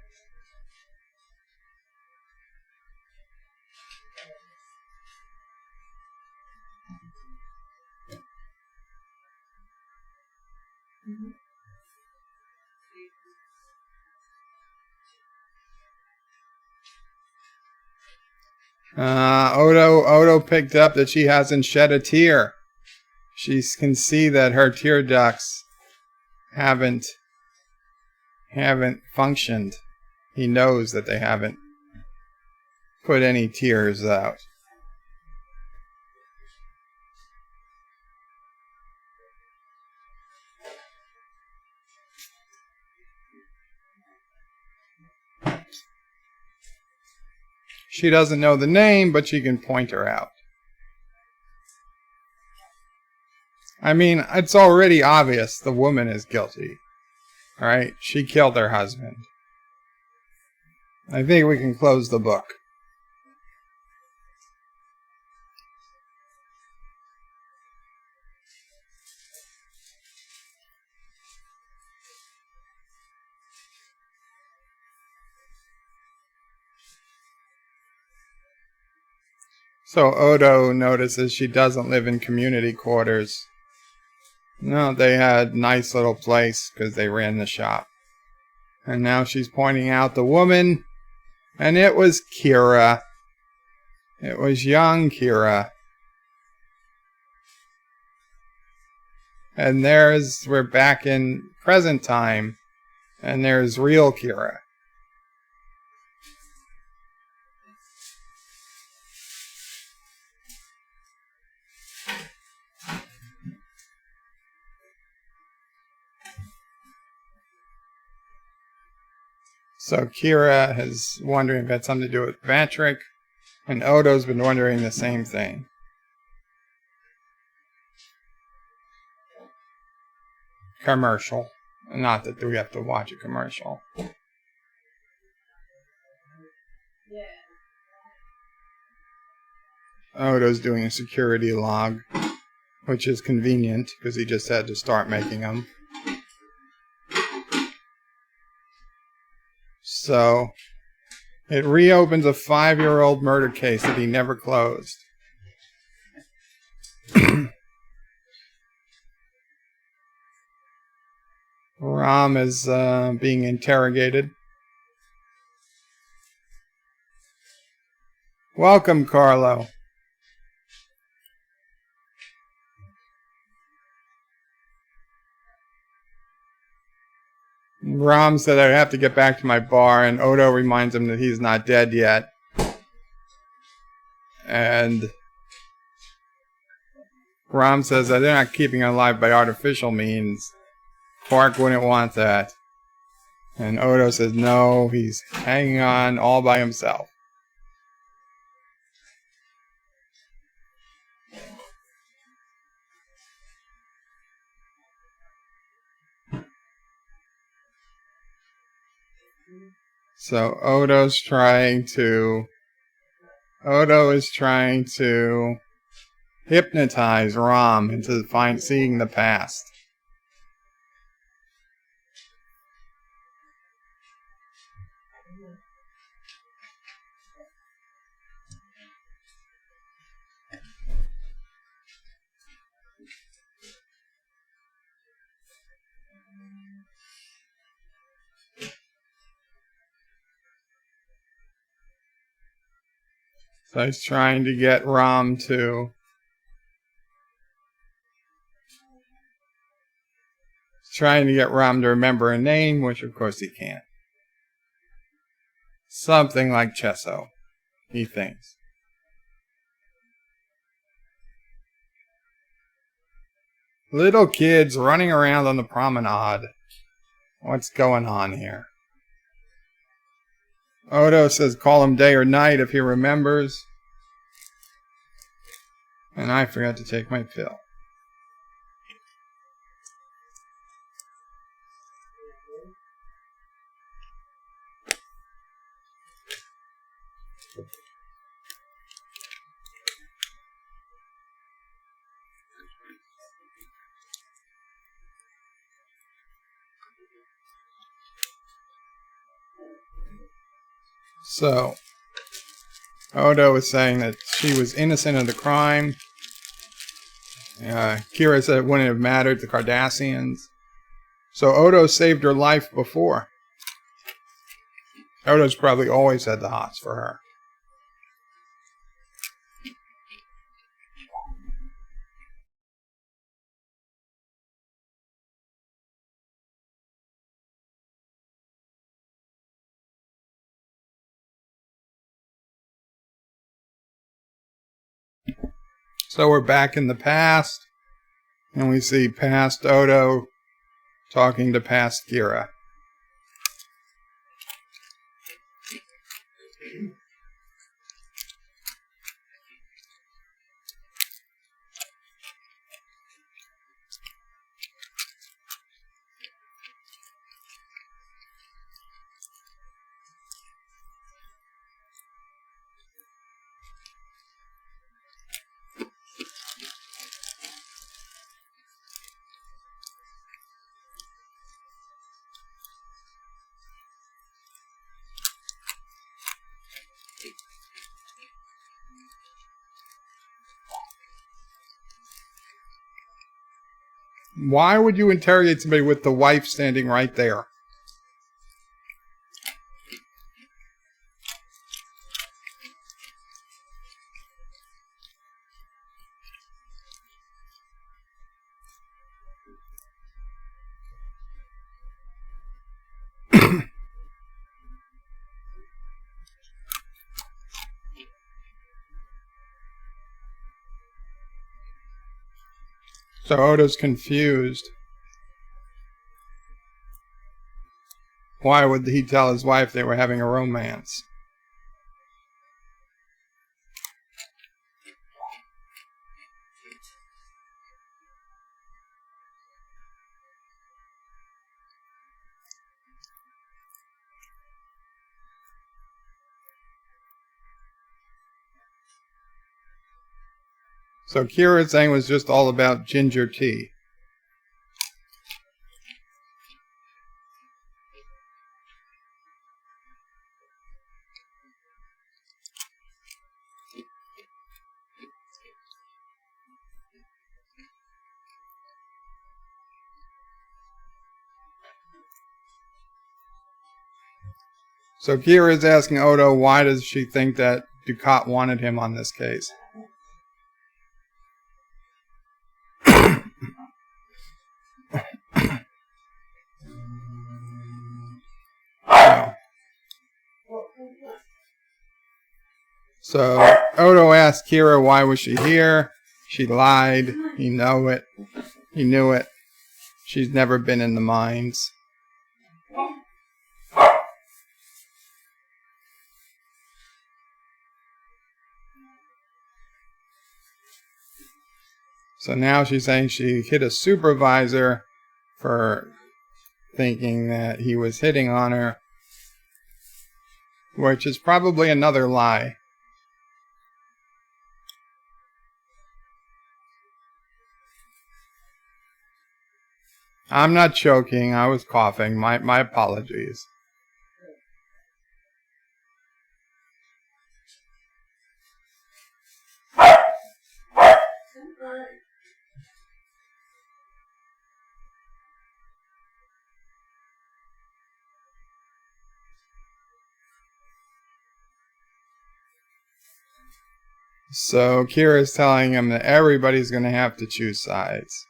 Odo picked up that she hasn't shed a tear. She can see that her tear ducts haven't functioned. He knows that they haven't put any tears out. She doesn't know the name, but she can point her out. I mean, it's already obvious the woman is guilty. Alright? She killed her husband. I think we can close the book. So Odo notices she doesn't live in community quarters. No, they had a nice little place because they ran the shop. And now she's pointing out the woman, and it was Kira. It was young Kira. And we're back in present time, and there's real Kira. So Kira is wondering if it had something to do with Patrick, and Odo's been wondering the same thing. Commercial. Not that we have to watch a commercial. Odo's doing a security log, which is convenient because he just had to start making them. So, it reopens a 5-year-old murder case that he never closed. Ram is being interrogated. Welcome, Carlo. Ram said I'd have to get back to my bar, and Odo reminds him that he's not dead yet. And Ram says that they're not keeping him alive by artificial means. Quark wouldn't want that. And Odo says no, he's hanging on all by himself. So Odo is trying to hypnotize Ram into seeing the past. So he's trying to get Ram to remember a name, which of course he can't. Something like Chesso, he thinks. Little kids running around on the promenade. What's going on here? Odo says call him day or night if he remembers. And I forgot to take my pill. So, Odo is saying that she was innocent of the crime. Kira said it wouldn't have mattered, the Cardassians. So Odo saved her life before. Odo's probably always had the hots for her. So we're back in the past, and we see past Odo talking to past Kira. Why would you interrogate somebody with the wife standing right there? So Odo's confused. Why would he tell his wife they were having a romance? So Kira's thing was just all about ginger tea. So Kira's asking Odo, why does she think that Ducat wanted him on this case? So Odo asked Kira why was she here. She lied. He knew it. He knew it. She's never been in the mines. So now she's saying she hit a supervisor for thinking that he was hitting on her, which is probably another lie. I'm not choking. I was coughing. My apologies. So Kira's telling him that everybody's going to have to choose sides.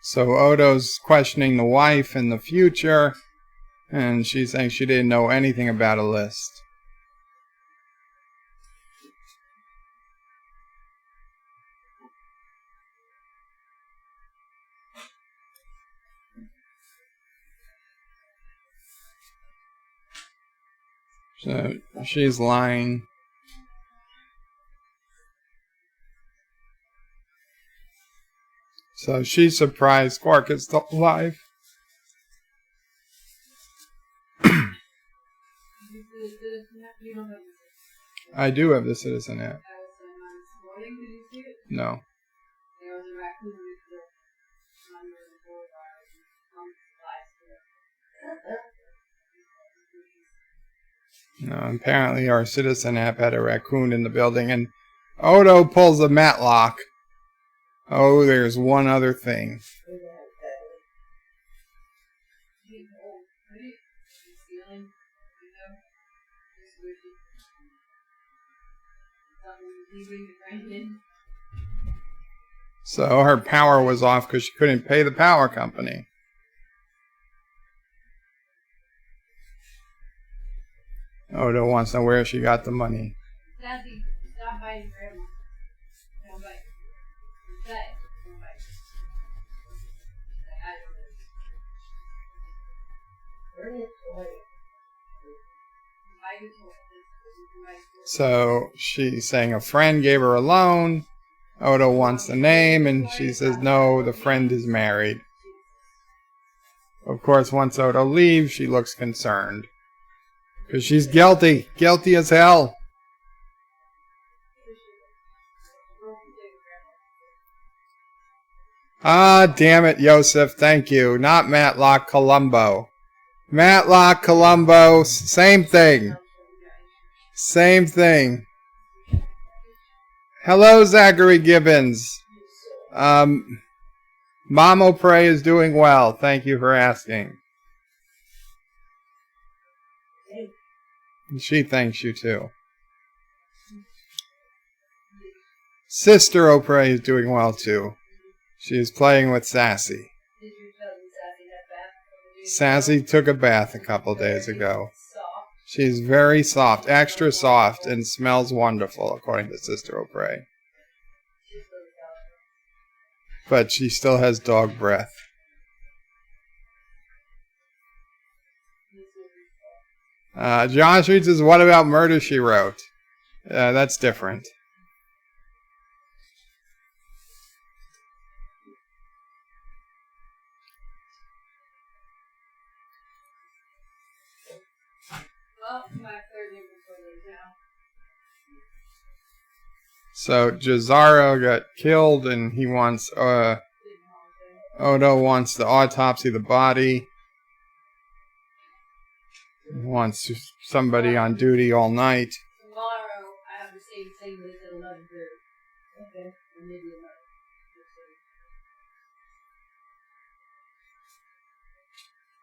So Odo's questioning the wife in the future, and she's saying she didn't know anything about a list. So she's lying. So she's surprised Quark is still alive. I do have the Citizen app. No. No, apparently our Citizen app had a raccoon in the building, and Odo pulls a Matlock. Oh, there's one other thing. So her power was off because she couldn't pay the power company. Odo wants to know where she got the money. Daddy, stop biting Grandma. Don't bite. Don't bite. So she's saying a friend gave her a loan. Odo wants the name, and she says no, the friend is married. Of course, once Odo leaves, she looks concerned. Because she's guilty. Guilty as hell. Ah, damn it, Yosef. Thank you. Not Matlock, Columbo. Matlock, Columbo. Same thing. Same thing. Hello, Zachary Gibbons. SisOPrey is doing well. Thank you for asking. She thanks you too. SisOPrey is doing well too. She is playing with Sassy. Did you tell them Sassy had bath? Sassy took a bath a couple days ago. She's very soft, extra soft, and smells wonderful, according to SisOPrey. But she still has dog breath. Josh Reed says, what about Murder, She Wrote? That's different. Well, my third inventory now. So Jazaro got killed, and he wants Odo wants to autopsy the body. He wants somebody on duty all night. Tomorrow I have the same thing, but it's at 11:30. Okay. Or maybe 11.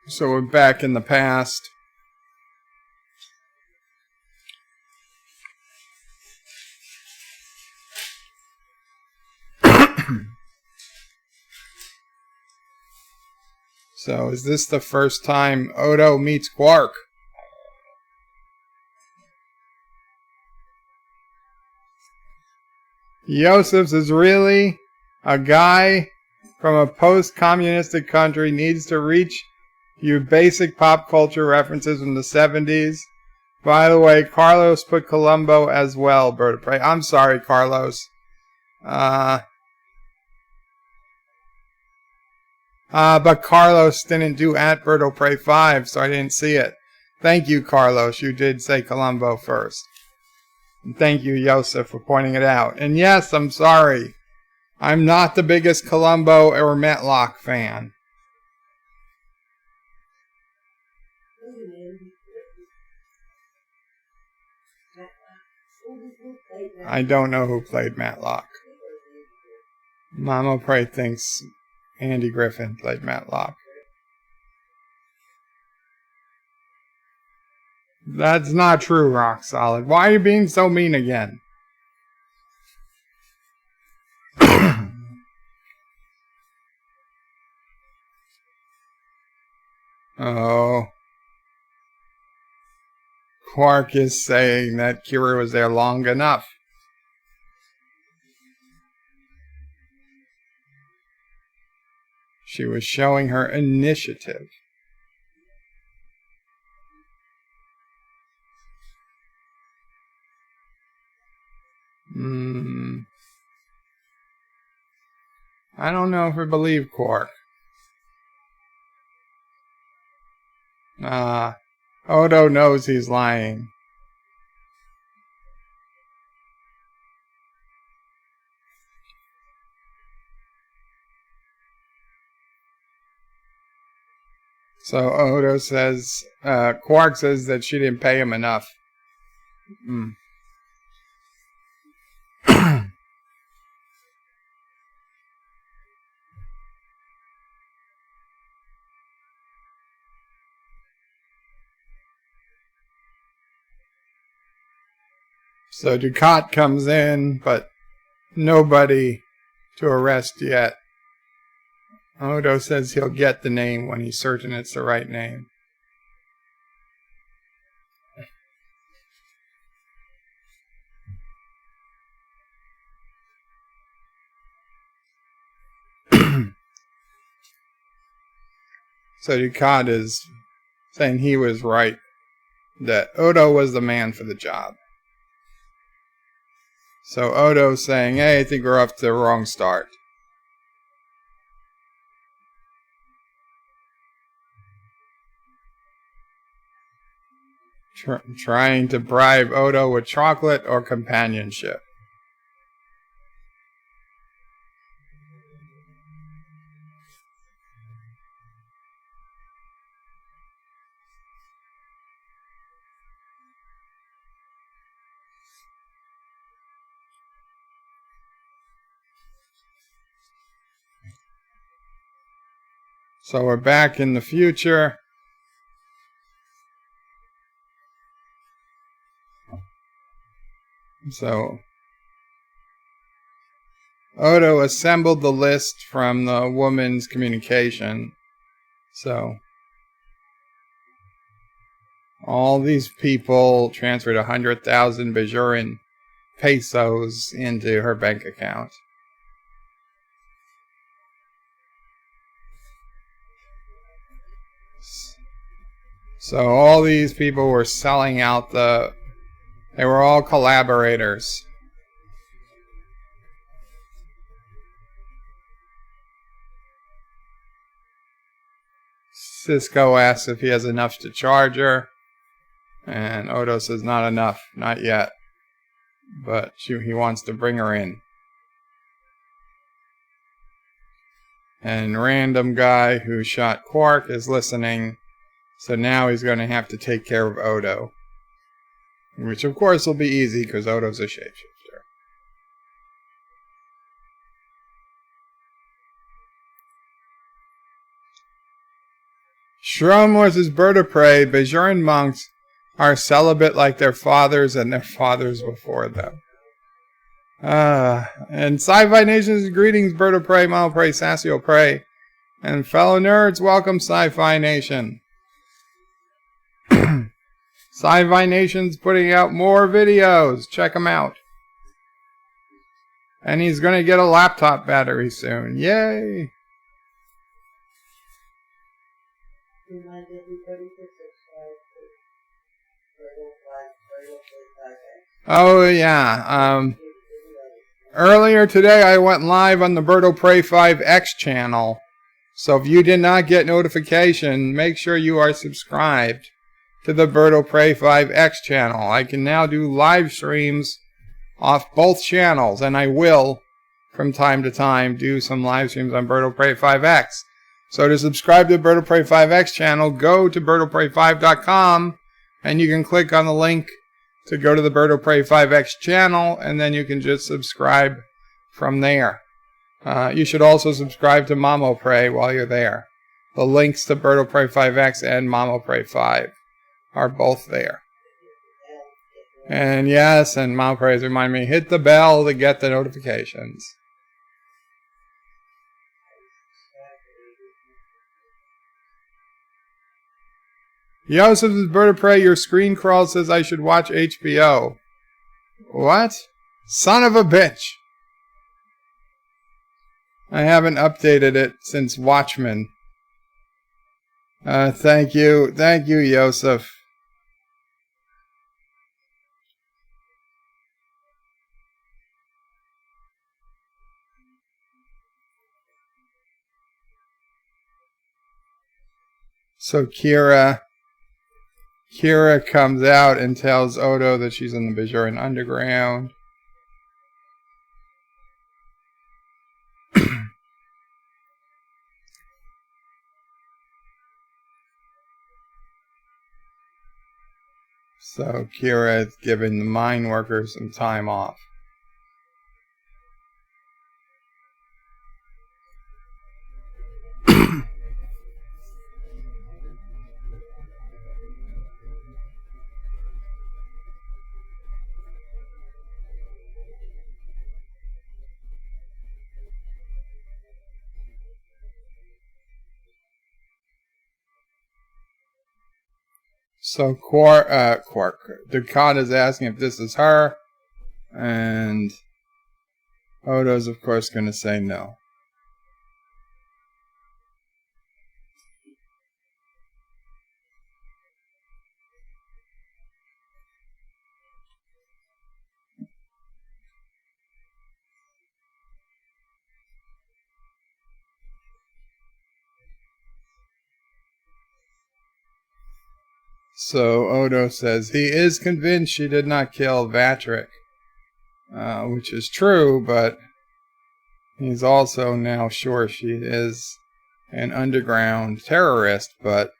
So we're back in the past. So is this the first time Odo meets Quark? Yosef's is really a guy from a post-communistic country needs to reach you basic pop culture references from the 70s. By the way, Carlos put Columbo as well, Bird of Prey. I'm sorry, Carlos. But Carlos didn't do at Bird of Prey 5, so I didn't see it. Thank you, Carlos. You did say Columbo first. And thank you, Yosef, for pointing it out. And yes, I'm sorry. I'm not the biggest Columbo or Matlock fan. I don't know who played Matlock. Mama Pray thinks Andy Griffin played Matlock. That's not true, Rock Solid. Why are you being so mean again? Oh. Quark is saying that Kira was there long enough. She was showing her initiative. I don't know if I believe Quark. Odo knows he's lying. So Odo says, Quark says that she didn't pay him enough. So Ducat comes in, but nobody to arrest yet. Odo says he'll get the name when he's certain it's the right name. So Ducat is saying he was right, that Odo was the man for the job. So Odo's saying, hey, I think we're off to the wrong start. Trying to bribe Odo with chocolate or companionship. So we're back in the future. So Odo assembled the list from the woman's communication. So all these people transferred 100,000 Bajoran pesos into her bank account. So all these people were selling out they were all collaborators. Cisco asks if he has enough to charge her. And Odo says not enough, not yet. But he wants to bring her in. And random guy who shot Quark is listening. So now he's going to have to take care of Odo. Which of course will be easy because Odo's a shapeshifter. Shrum was his bird of prey. Bajoran monks are celibate like their fathers and their fathers before them. And Sci-Fi Nation's greetings, bird of prey, mile prey, SisOPrey. And fellow nerds, welcome Sci-Fi Nation. Sci-Fi Nation's putting out more videos. Check them out. And he's going to get a laptop battery soon. Yay! Remind everybody to subscribe to Oh yeah. Earlier today I went live on the BirdoPrey 5X channel. So if you did not get notification, make sure you are subscribed to the BirdoPrey 5X channel. I can now do live streams off both channels, and I will, from time to time, do some live streams on BirdoPrey 5X. So to subscribe to the BirdoPrey 5X channel, go to birdoprey5.com, and you can click on the link to go to the BirdoPrey 5X channel, and then you can just subscribe from there. You should also subscribe to SisOPrey while you're there. The links to BirdoPrey 5X and SisOPrey 5 are both there. And yes, and SisOPrey remind me, hit the bell to get the notifications. Yosef's bird of prey, your screen crawl says I should watch HBO. What? Son of a bitch! I haven't updated it since Watchmen. Thank you, Yosef. So Kira comes out and tells Odo that she's in the Bajoran underground. So Kira is giving the mine workers some time off. So Ducat is asking if this is her, and Odo's of course going to say no. So Odo says he is convinced she did not kill Vatrick, which is true, but he's also now sure she is an underground terrorist, but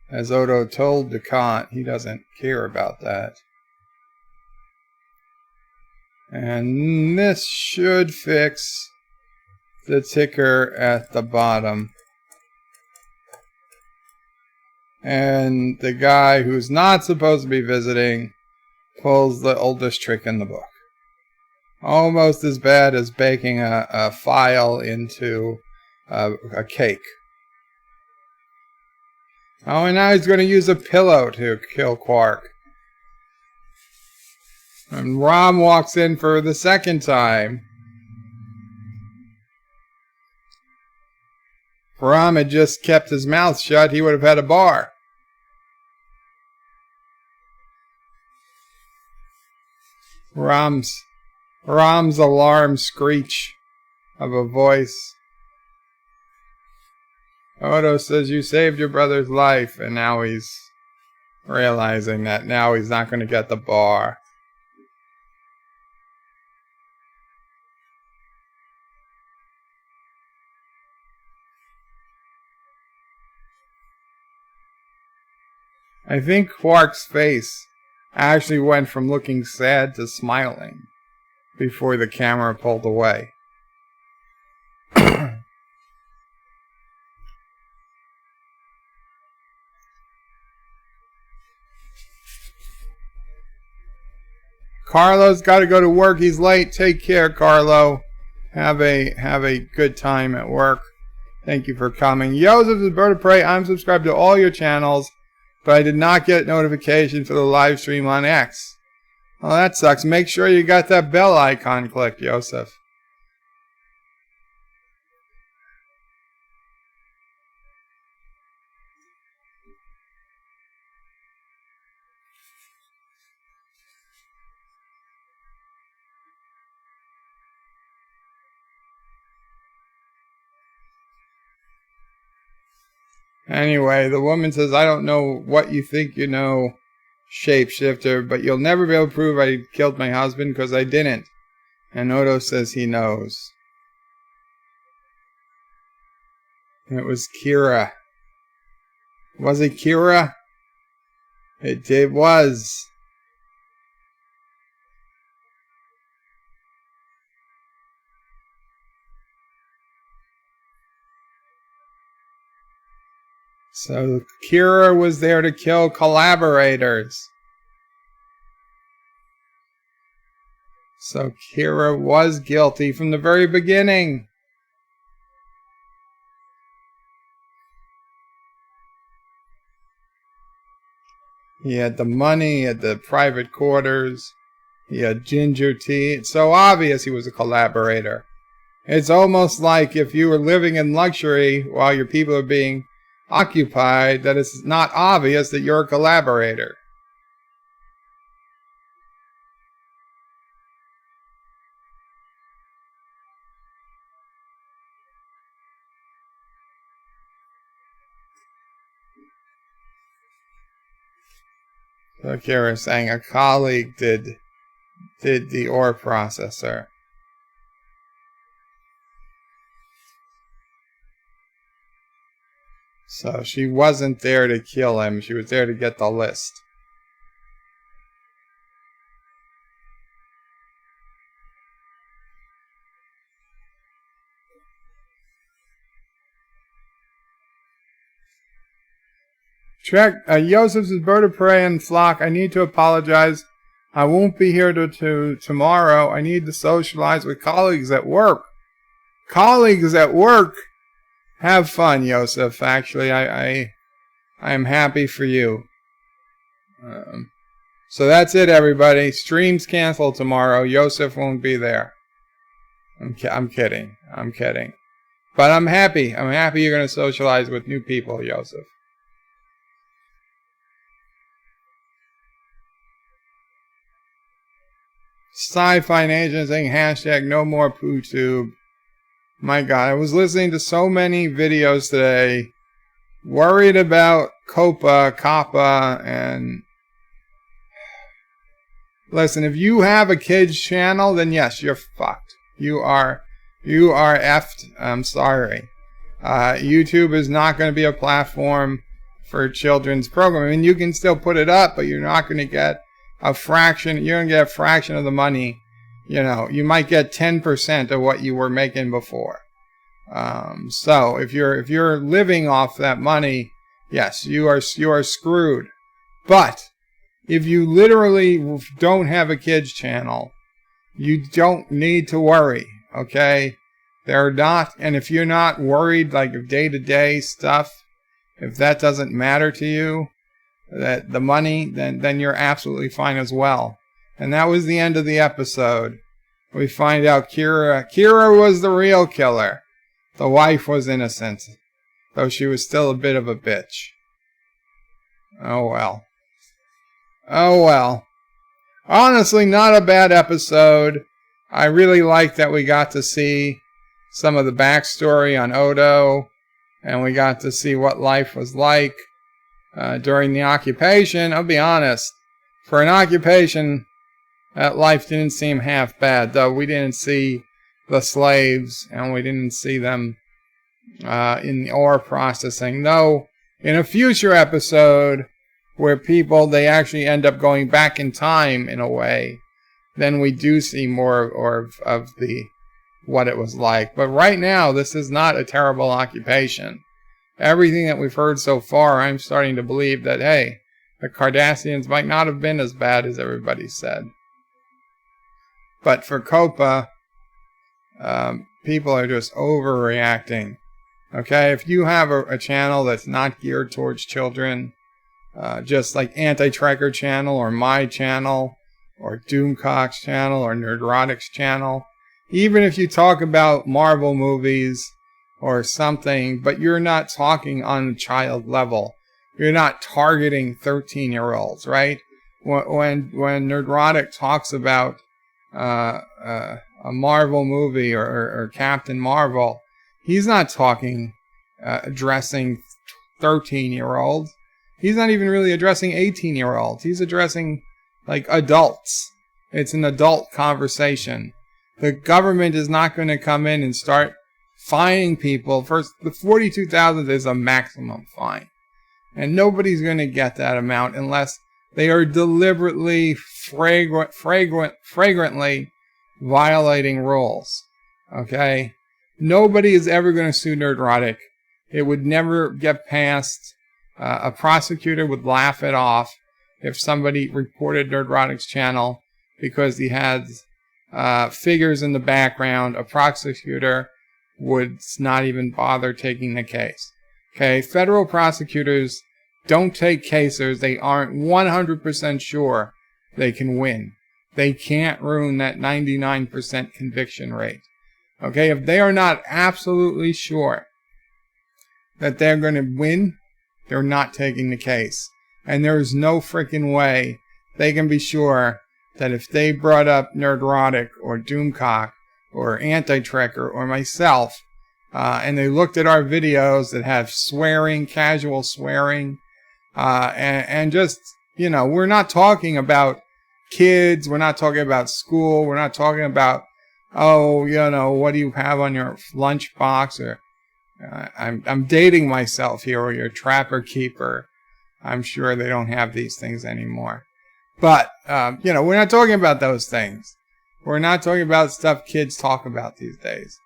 as Odo told Ducat, he doesn't care about that. And this should fix the ticker at the bottom. And the guy who's not supposed to be visiting pulls the oldest trick in the book. Almost as bad as baking a file into a cake. Oh, and now he's going to use a pillow to kill Quark. And Rom walks in for the second time. If Rom had just kept his mouth shut, he would have had a bar. Rom's alarm screech of a voice. Odo says, you saved your brother's life, and now he's realizing that now he's not going to get the bar. I think Quark's face actually went from looking sad to smiling before the camera pulled away. Carlo's got to go to work. He's late. Take care, Carlo. Have a good time at work. Thank you for coming. Joseph is Bird of Prey. I'm subscribed to all your channels, but I did not get notification for the live stream on X. Well, that sucks. Make sure you got that bell icon clicked, Joseph. Anyway, the woman says, I don't know what you think you know, shapeshifter, but you'll never be able to prove I killed my husband because I didn't. And Odo says he knows. And it was Kira. Was it Kira? It was. So Kira was there to kill collaborators. So Kira was guilty from the very beginning. He had the money, he had the private quarters, he had ginger tea. It's so obvious he was a collaborator. It's almost like if you were living in luxury while your people are being occupied, that it's not obvious that you're a collaborator. So Kira saying a colleague did the ore processor. So she wasn't there to kill him, she was there to get the list. Joseph's Bird of Prey and Flock, I need to apologize. I won't be here to tomorrow. I need to socialize with colleagues at work. Colleagues at work? Have fun, Joseph. Actually, I am happy for you. So that's it, everybody. Stream's canceled tomorrow. Joseph won't be there. I'm kidding. I'm kidding. But I'm happy. I'm happy you're going to socialize with new people, Joseph. Sci-Fi Nation saying hashtag no more PooTube. My God, I was listening to so many videos today, worried about Qapla, and listen, if you have a kids channel, then yes, you're fucked. You are effed. I'm sorry. YouTube is not going to be a platform for children's programming. I mean, you can still put it up, but you're not going to get a fraction. You're going to get a fraction of the money. You know, you might get 10% of what you were making before. So if you're living off that money, yes, you are screwed. But if you literally don't have a kids channel, you don't need to worry, okay? They're not, and if you're not worried like of day-to-day stuff, if that doesn't matter to you, that the money, then you're absolutely fine as well. And that was the end of the episode. We find out Kira was the real killer. The wife was innocent, though she was still a bit of a bitch. Oh well. Oh well. Honestly, not a bad episode. I really like that we got to see some of the backstory on Odo, and we got to see what life was like during the occupation. I'll be honest, for an occupation, that life didn't seem half bad, though we didn't see the slaves, and we didn't see them in the ore processing. Though, in a future episode, where they actually end up going back in time in a way, then we do see more of what it was like. But right now, this is not a terrible occupation. Everything that we've heard so far, I'm starting to believe that, hey, the Cardassians might not have been as bad as everybody said. But for Qapla, people are just overreacting. Okay, if you have a channel that's not geared towards children, just like Anti-Tracker channel or my channel or Doomcock's channel or Nerdrotic's channel, even if you talk about Marvel movies or something, but you're not talking on a child level, you're not targeting 13-year-olds, right? When Nerdrotic talks about a Marvel movie or Captain Marvel, he's not talking addressing 13-year-olds. He's not even really addressing 18-year-olds. He's addressing like adults. It's an adult conversation. The government is not going to come in and start fining people. First, the $42,000 is a maximum fine, and nobody's going to get that amount unless they are deliberately, flagrantly violating rules. Okay? Nobody is ever going to sue Nerdrotic. It would never get past. A prosecutor would laugh it off if somebody reported Nerdrotic's channel because he had figures in the background. A prosecutor would not even bother taking the case. Okay? Federal prosecutors don't take cases they aren't 100% sure they can win. They can't ruin that 99% conviction rate. Okay? If they are not absolutely sure that they're going to win, they're not taking the case. And there's no freaking way they can be sure that if they brought up Nerdrotic or Doomcock or Anti-Tracker or myself, and they looked at our videos that have swearing, casual swearing, and just, you know, we're not talking about kids, we're not talking about school, we're not talking about, oh, you know, what do you have on your lunchbox, or I'm dating myself here, or your Trapper Keeper. I'm sure they don't have these things anymore. But, you know, we're not talking about those things. We're not talking about stuff kids talk about these days.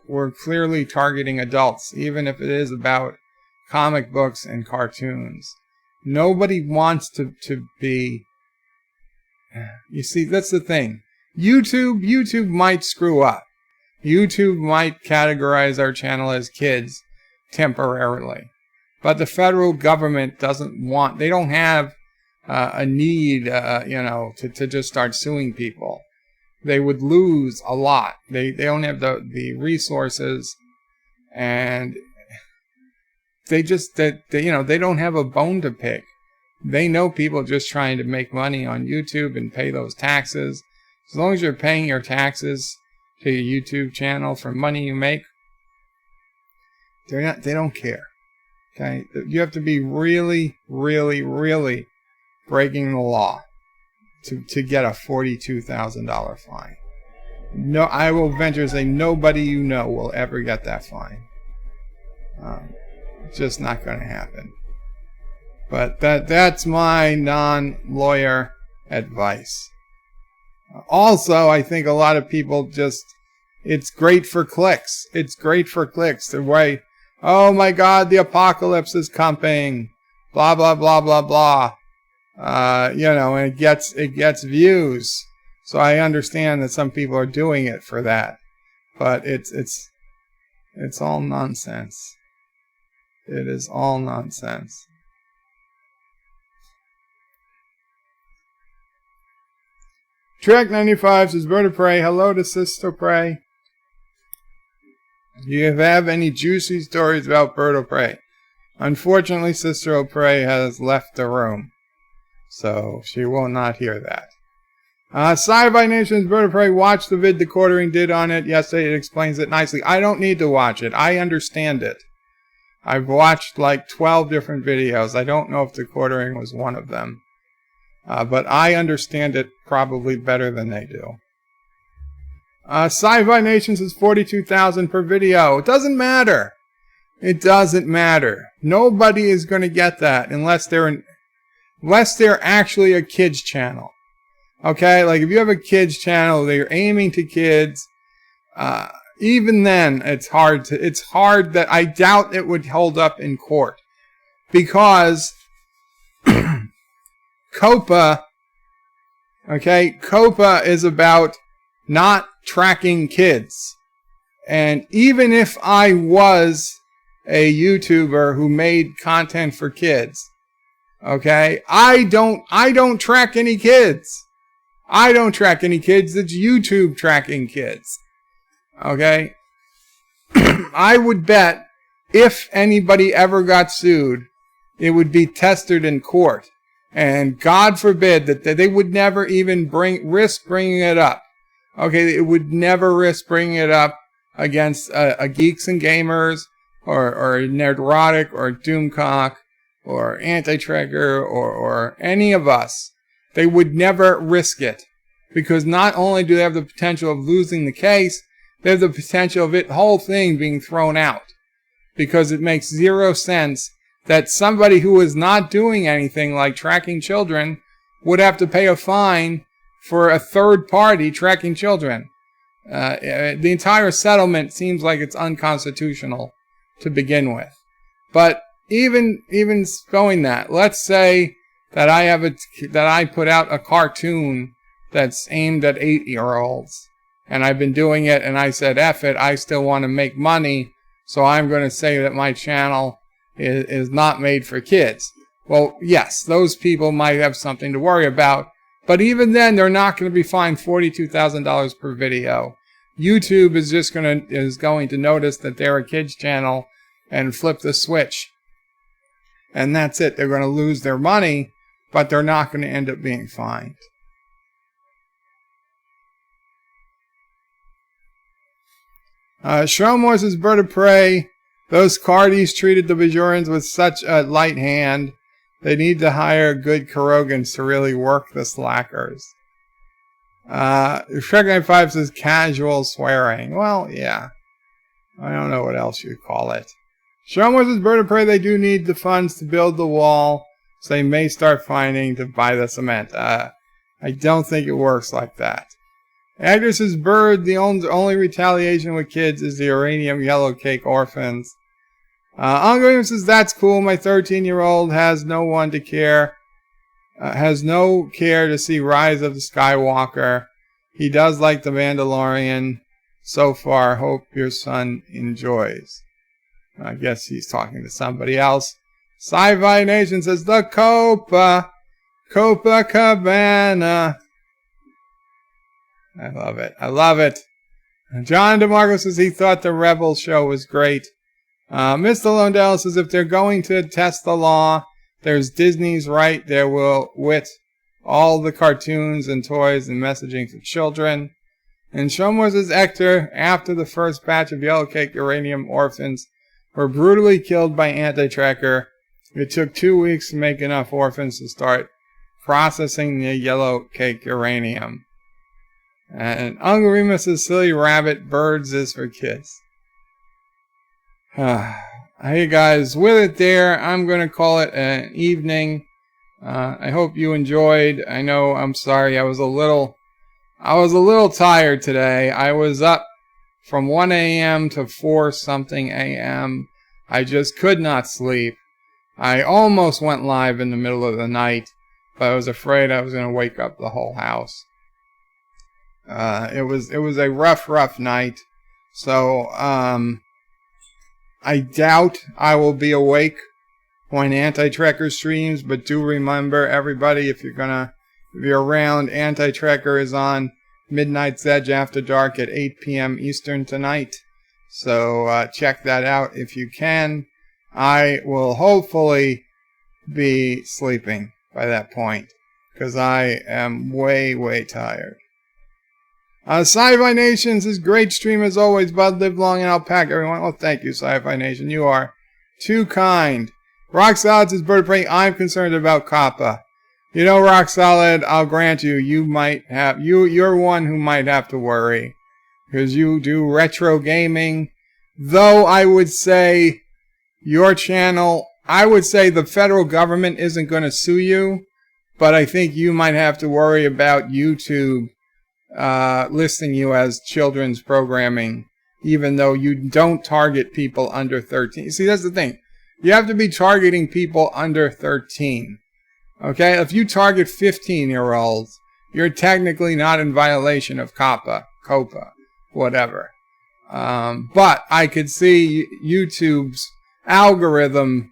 We're clearly targeting adults, even if it is about comic books and cartoons. Nobody wants to be... You see, that's the thing. YouTube might screw up. YouTube might categorize our channel as kids temporarily. But the federal government doesn't want... They don't have a need, you know, to just start suing people. They would lose a lot. They don't have the resources, and they just, you know, they don't have a bone to pick. They know people just trying to make money on YouTube and pay those taxes. As long as you're paying your taxes to your YouTube channel for money you make, they don't care. Okay? You have to be really, really, really breaking the law to get a $42,000 fine. No, I will venture to say nobody you know will ever get that fine. It's just not going to happen. But that's my non-lawyer advice. Also, I think a lot of people just, it's great for clicks. It's great for clicks. The way Oh my God, the apocalypse is coming. Blah, blah, blah, blah, blah. And it gets views. So I understand that some people are doing it for that. But it's all nonsense. It is all nonsense. Trek95 says, Bird of Prey, hello to SisOPrey. Do you have any juicy stories about Bird of Prey? Unfortunately, SisOPrey has left the room, so she will not hear that. Sci-Fi Nation's Bird of Prey, watch the vid the quartering did on it yesterday. It explains it nicely. I don't need to watch it. I understand it. I've watched like 12 different videos. I don't know if the quartering was one of them. But I understand it probably better than they do. Sci-Fi Nation says 42,000 per video. It doesn't matter. It doesn't matter. Nobody is going to get that unless they're actually a kids channel. Okay, like if you have a kids channel, they're aiming to kids. Even then, it's hard that I doubt it would hold up in court because Qapla is about not tracking kids. And even if I was a YouTuber who made content for kids, okay, I don't track any kids. I don't track any kids. It's YouTube tracking kids. Okay? I would bet if anybody ever got sued, it would be tested in court. And God forbid that they would never even risk bringing it up. Okay, it would never risk bringing it up against a Geeks and Gamers or Nerdrotic or Doomcock or Anti-Tracker or any of us. They would never risk it. Because not only do they have the potential of losing the case, they have the potential of the whole thing being thrown out. Because it makes zero sense that somebody who is not doing anything like tracking children would have to pay a fine for a third party tracking children. The entire settlement seems like it's unconstitutional to begin with. But even going that, let's say that I put out a cartoon that's aimed at 8-year-olds, and I've been doing it, and I said, F it, I still want to make money, so I'm going to say that my channel is not made for kids. Well, yes, those people might have something to worry about, but even then, they're not going to be fined $42,000 per video. YouTube is going to notice that they're a kids channel and flip the switch. And that's it. They're going to lose their money, but they're not going to end up being fined. Shromor says, Bird of Prey, those Cardis treated the Bajorans with such a light hand. They need to hire good Kurogans to really work the slackers. Shrek95 says casual swearing. Well, yeah. I don't know what else you'd call it. Shromor says, Bird of Prey, they do need the funds to build the wall, so they may start finding to buy the cement. I don't think it works like that. Agner says, Bird, the only retaliation with kids is the uranium yellow cake orphans. Uncle says, that's cool. My 13-year-old has no care to see Rise of the Skywalker. He does like The Mandalorian so far. Hope your son enjoys. I guess he's talking to somebody else. Sci-Fi Nation says, the Copacabana. I love it. I love it. John DeMarco says he thought the Rebel show was great. Mr. Londell says if they're going to test the law, there's Disney's right there with all the cartoons and toys and messaging for children. And Shomor says Hector, after the first batch of yellow cake uranium orphans were brutally killed by Anti-Tracker, it took 2 weeks to make enough orphans to start processing the yellow cake uranium. And Ungarima says silly rabbit, birds is for kids. Hey guys, with it there, I'm going to call it an evening. I hope you enjoyed. I know, I'm sorry, I was a little tired today. I was up from 1 a.m. to 4 something a.m. I just could not sleep. I almost went live in the middle of the night, but I was afraid I was going to wake up the whole house. It was a rough night. So, I doubt I will be awake when Anti-Trekker streams, but do remember, everybody, if you're around, Anti-Trekker is on Midnight's Edge After Dark at 8 p.m. Eastern tonight. So, check that out if you can. I will hopefully be sleeping by that point, because I am way tired. Sci-Fi Nation says, great stream as always, bud. Live long and Alpaca, everyone. Well, thank you, Sci-Fi Nation. You are too kind. Rock Solid says, Bird of Prey, I'm concerned about Qapla. You know, Rock Solid, I'll grant you, you're one who might have to worry, because you do retro gaming. Though I would say your channel, I would say the federal government isn't going to sue you, but I think you might have to worry about YouTube listing you as children's programming, even though you don't target people under 13. See, that's the thing. You have to be targeting people under 13. Okay? If you target 15-year-olds, you're technically not in violation of Qapla, whatever. But I could see YouTube's algorithm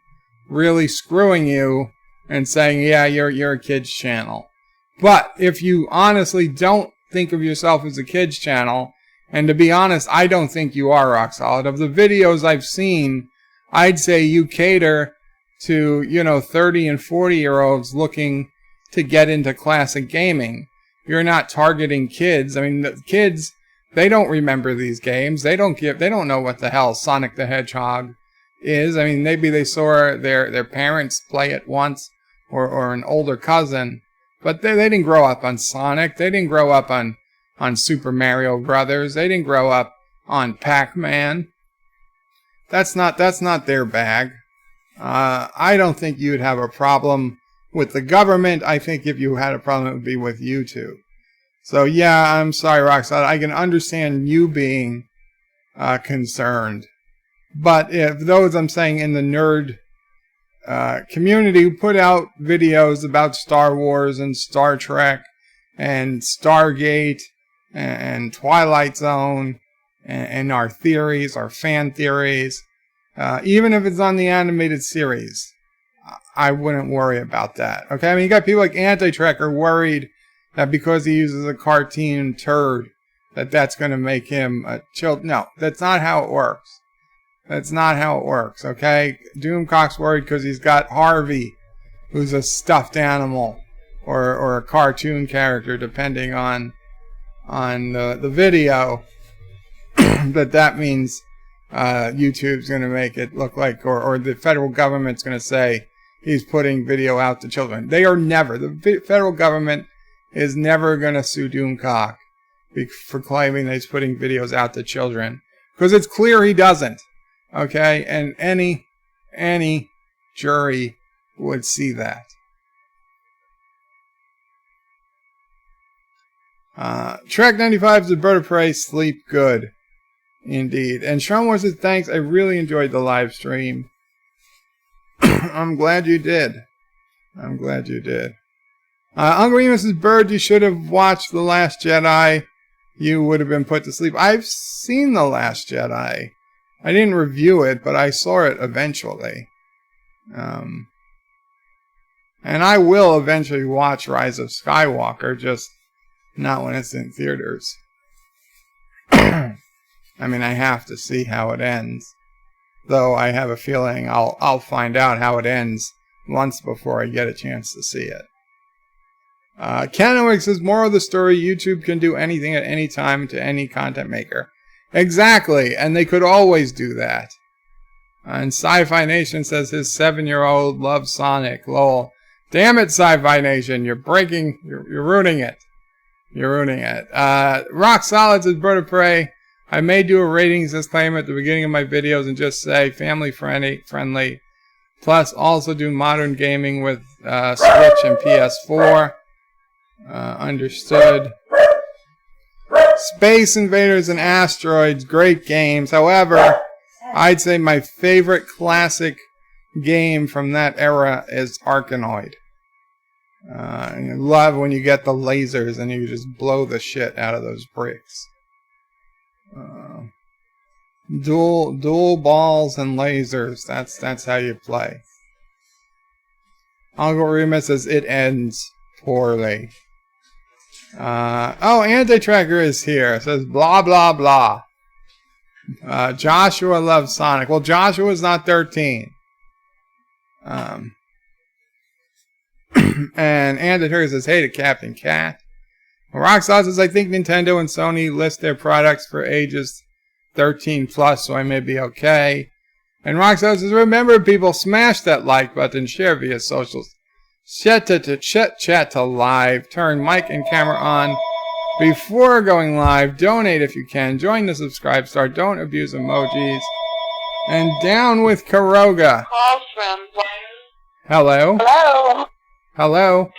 really screwing you and saying, yeah, you're a kid's channel. But if you honestly don't think of yourself as a kids channel, and to be honest, I don't think you are, Rock Solid. Of the videos I've seen, I'd say you cater to, 30 and 40-year-olds looking to get into classic gaming. You're not targeting kids. I mean, the kids, they don't remember these games. They don't know what the hell Sonic the Hedgehog is. I mean, maybe they saw their parents play it once, or an older cousin. But they didn't grow up on Sonic. They didn't grow up on Super Mario Brothers. They didn't grow up on Pac-Man. That's not their bag. I don't think you'd have a problem with the government. I think if you had a problem, it would be with YouTube. So yeah, I'm sorry, Roxanne. I can understand you being concerned. But if those, I'm saying, in the nerd community who put out videos about Star Wars and Star Trek and Stargate and Twilight Zone and our theories, our fan theories, even if it's on the animated series, I wouldn't worry about that. Okay, I mean, you got people like Anti-Trekker worried that because he uses a cartoon turd, that's going to make him a child. No, that's not how it works. That's not how it works, okay? Doomcock's worried because he's got Harvey, who's a stuffed animal, or a cartoon character, depending on the video. that means YouTube's going to make it look like, or the federal government's going to say he's putting video out to children. The federal government is never going to sue Doomcock for claiming that he's putting videos out to children, because it's clear he doesn't. Okay, and any jury would see that. Track 95 is a Bird of Prey. Sleep good. Indeed. And Sean says, thanks. I really enjoyed the live stream. I'm glad you did. Uncle Remus says, Bird, you should have watched The Last Jedi. You would have been put to sleep. I've seen The Last Jedi. I didn't review it, but I saw it eventually. And I will eventually watch Rise of Skywalker, just not when it's in theaters. I mean, I have to see how it ends. Though I have a feeling I'll find out how it ends months before I get a chance to see it. Kennewick says, moral of the story, YouTube can do anything at any time to any content maker. Exactly, and they could always do that. And Sci-Fi Nation says his 7-year-old loves Sonic. Lol. Damn it, Sci-Fi Nation, you're ruining it. Rock Solid says, Bird of Prey, I may do a ratings disclaimer at the beginning of my videos and just say family friendly. Plus, also do modern gaming with Switch and PS4. Understood. Space Invaders and Asteroids, great games. However, I'd say my favorite classic game from that era is Arkanoid. I love when you get the lasers and you just blow the shit out of those bricks. Dual balls and lasers. That's how you play. Uncle Remus says it ends poorly. Oh, Anti-Tracker is here. It says blah blah blah. Joshua loves Sonic. Well, Joshua's not 13. And Anti-Tracker says hey to Captain Cat. Rockstar says I think Nintendo and Sony list their products for ages 13 plus, so I may be okay. And Rockstar says, remember people, smash that like button, share via socials, chat to live, turn mic and camera on before going live, donate if you can, join the subscribe star, don't abuse emojis, and down with Karoga. Call from... Hello? Hello? Hello?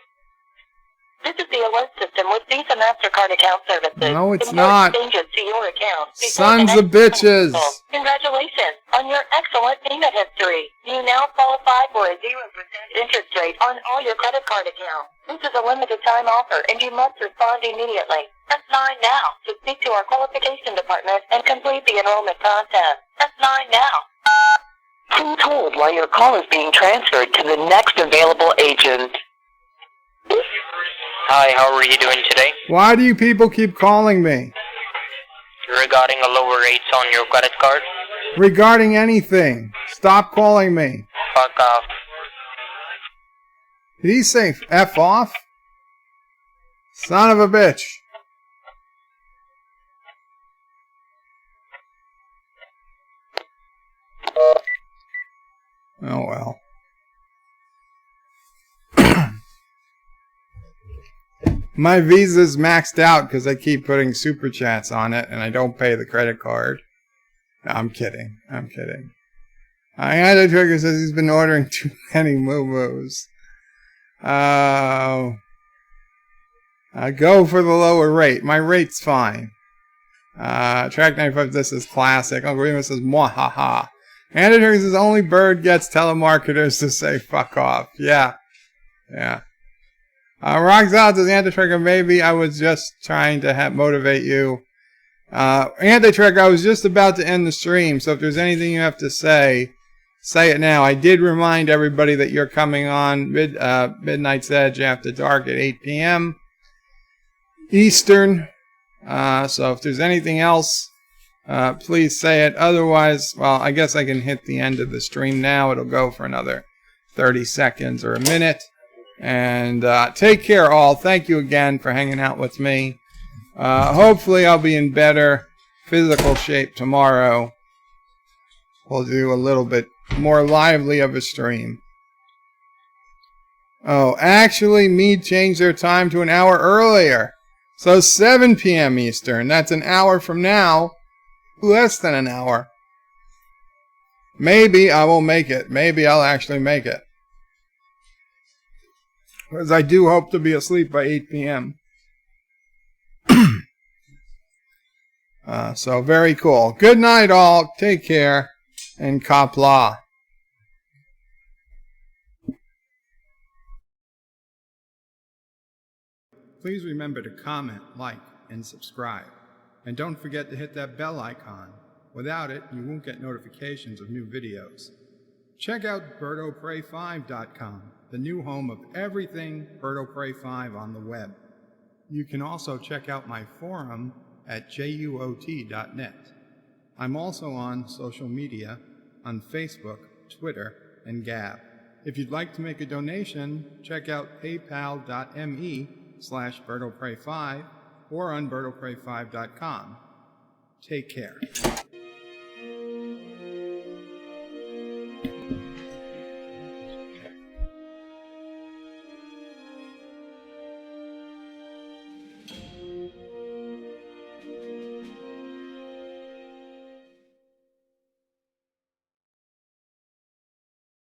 This is the alert system with Visa MasterCard account services. No, it's Import not. changes to your account. Sons of bitches. Congratulations on your excellent payment history. You now qualify for a 0% interest rate on all your credit card accounts. This is a limited time offer and you must respond immediately. Press 9 now to speak to our qualification department and complete the enrollment process. Press 9 now. Please hold while your call is being transferred to the next available agent. Hi, how are you doing today? Why do you people keep calling me? Regarding a lower rates on your credit card? Regarding anything. Stop calling me. Fuck off. Did he say F off? Son of a bitch. Oh well. My Visa's maxed out because I keep putting super chats on it and I don't pay the credit card. No, I'm kidding. I'm kidding. Anti-Trigger says he's been ordering too many moo-moos. Go for the lower rate. My rate's fine. Track 95, this is classic. Uncle Remus says, mwahaha. Anti-Trigger says only Bird gets telemarketers to say fuck off. Yeah. Yeah. Roxal says, Anti-Trigger, maybe I was just trying to motivate you. Anti-Trigger, I was just about to end the stream, so if there's anything you have to say, say it now. I did remind everybody that you're coming on Midnight's Edge after dark at 8 p.m. Eastern. So if there's anything else, please say it. Otherwise, well, I guess I can hit the end of the stream now. It'll go for another 30 seconds or a minute. And take care, all. Thank you again for hanging out with me. Hopefully I'll be in better physical shape tomorrow. We'll do a little bit more lively of a stream. Oh, actually, Mead changed their time to an hour earlier. So 7 p.m. Eastern. That's an hour from now. Less than an hour. Maybe I will make it. Maybe I'll actually make it. Because I do hope to be asleep by 8 p.m. So very cool. Good night, all. Take care. And Qapla. Please remember to comment, like, and subscribe. And don't forget to hit that bell icon. Without it, you won't get notifications of new videos. Check out BirdOPrey5.com, the new home of everything BirdOPrey5 on the web. You can also check out my forum at juot.net. I'm also on social media on Facebook, Twitter, and Gab. If you'd like to make a donation, check out paypal.me/BirdOPrey5 or on BirdOPrey5.com. Take care.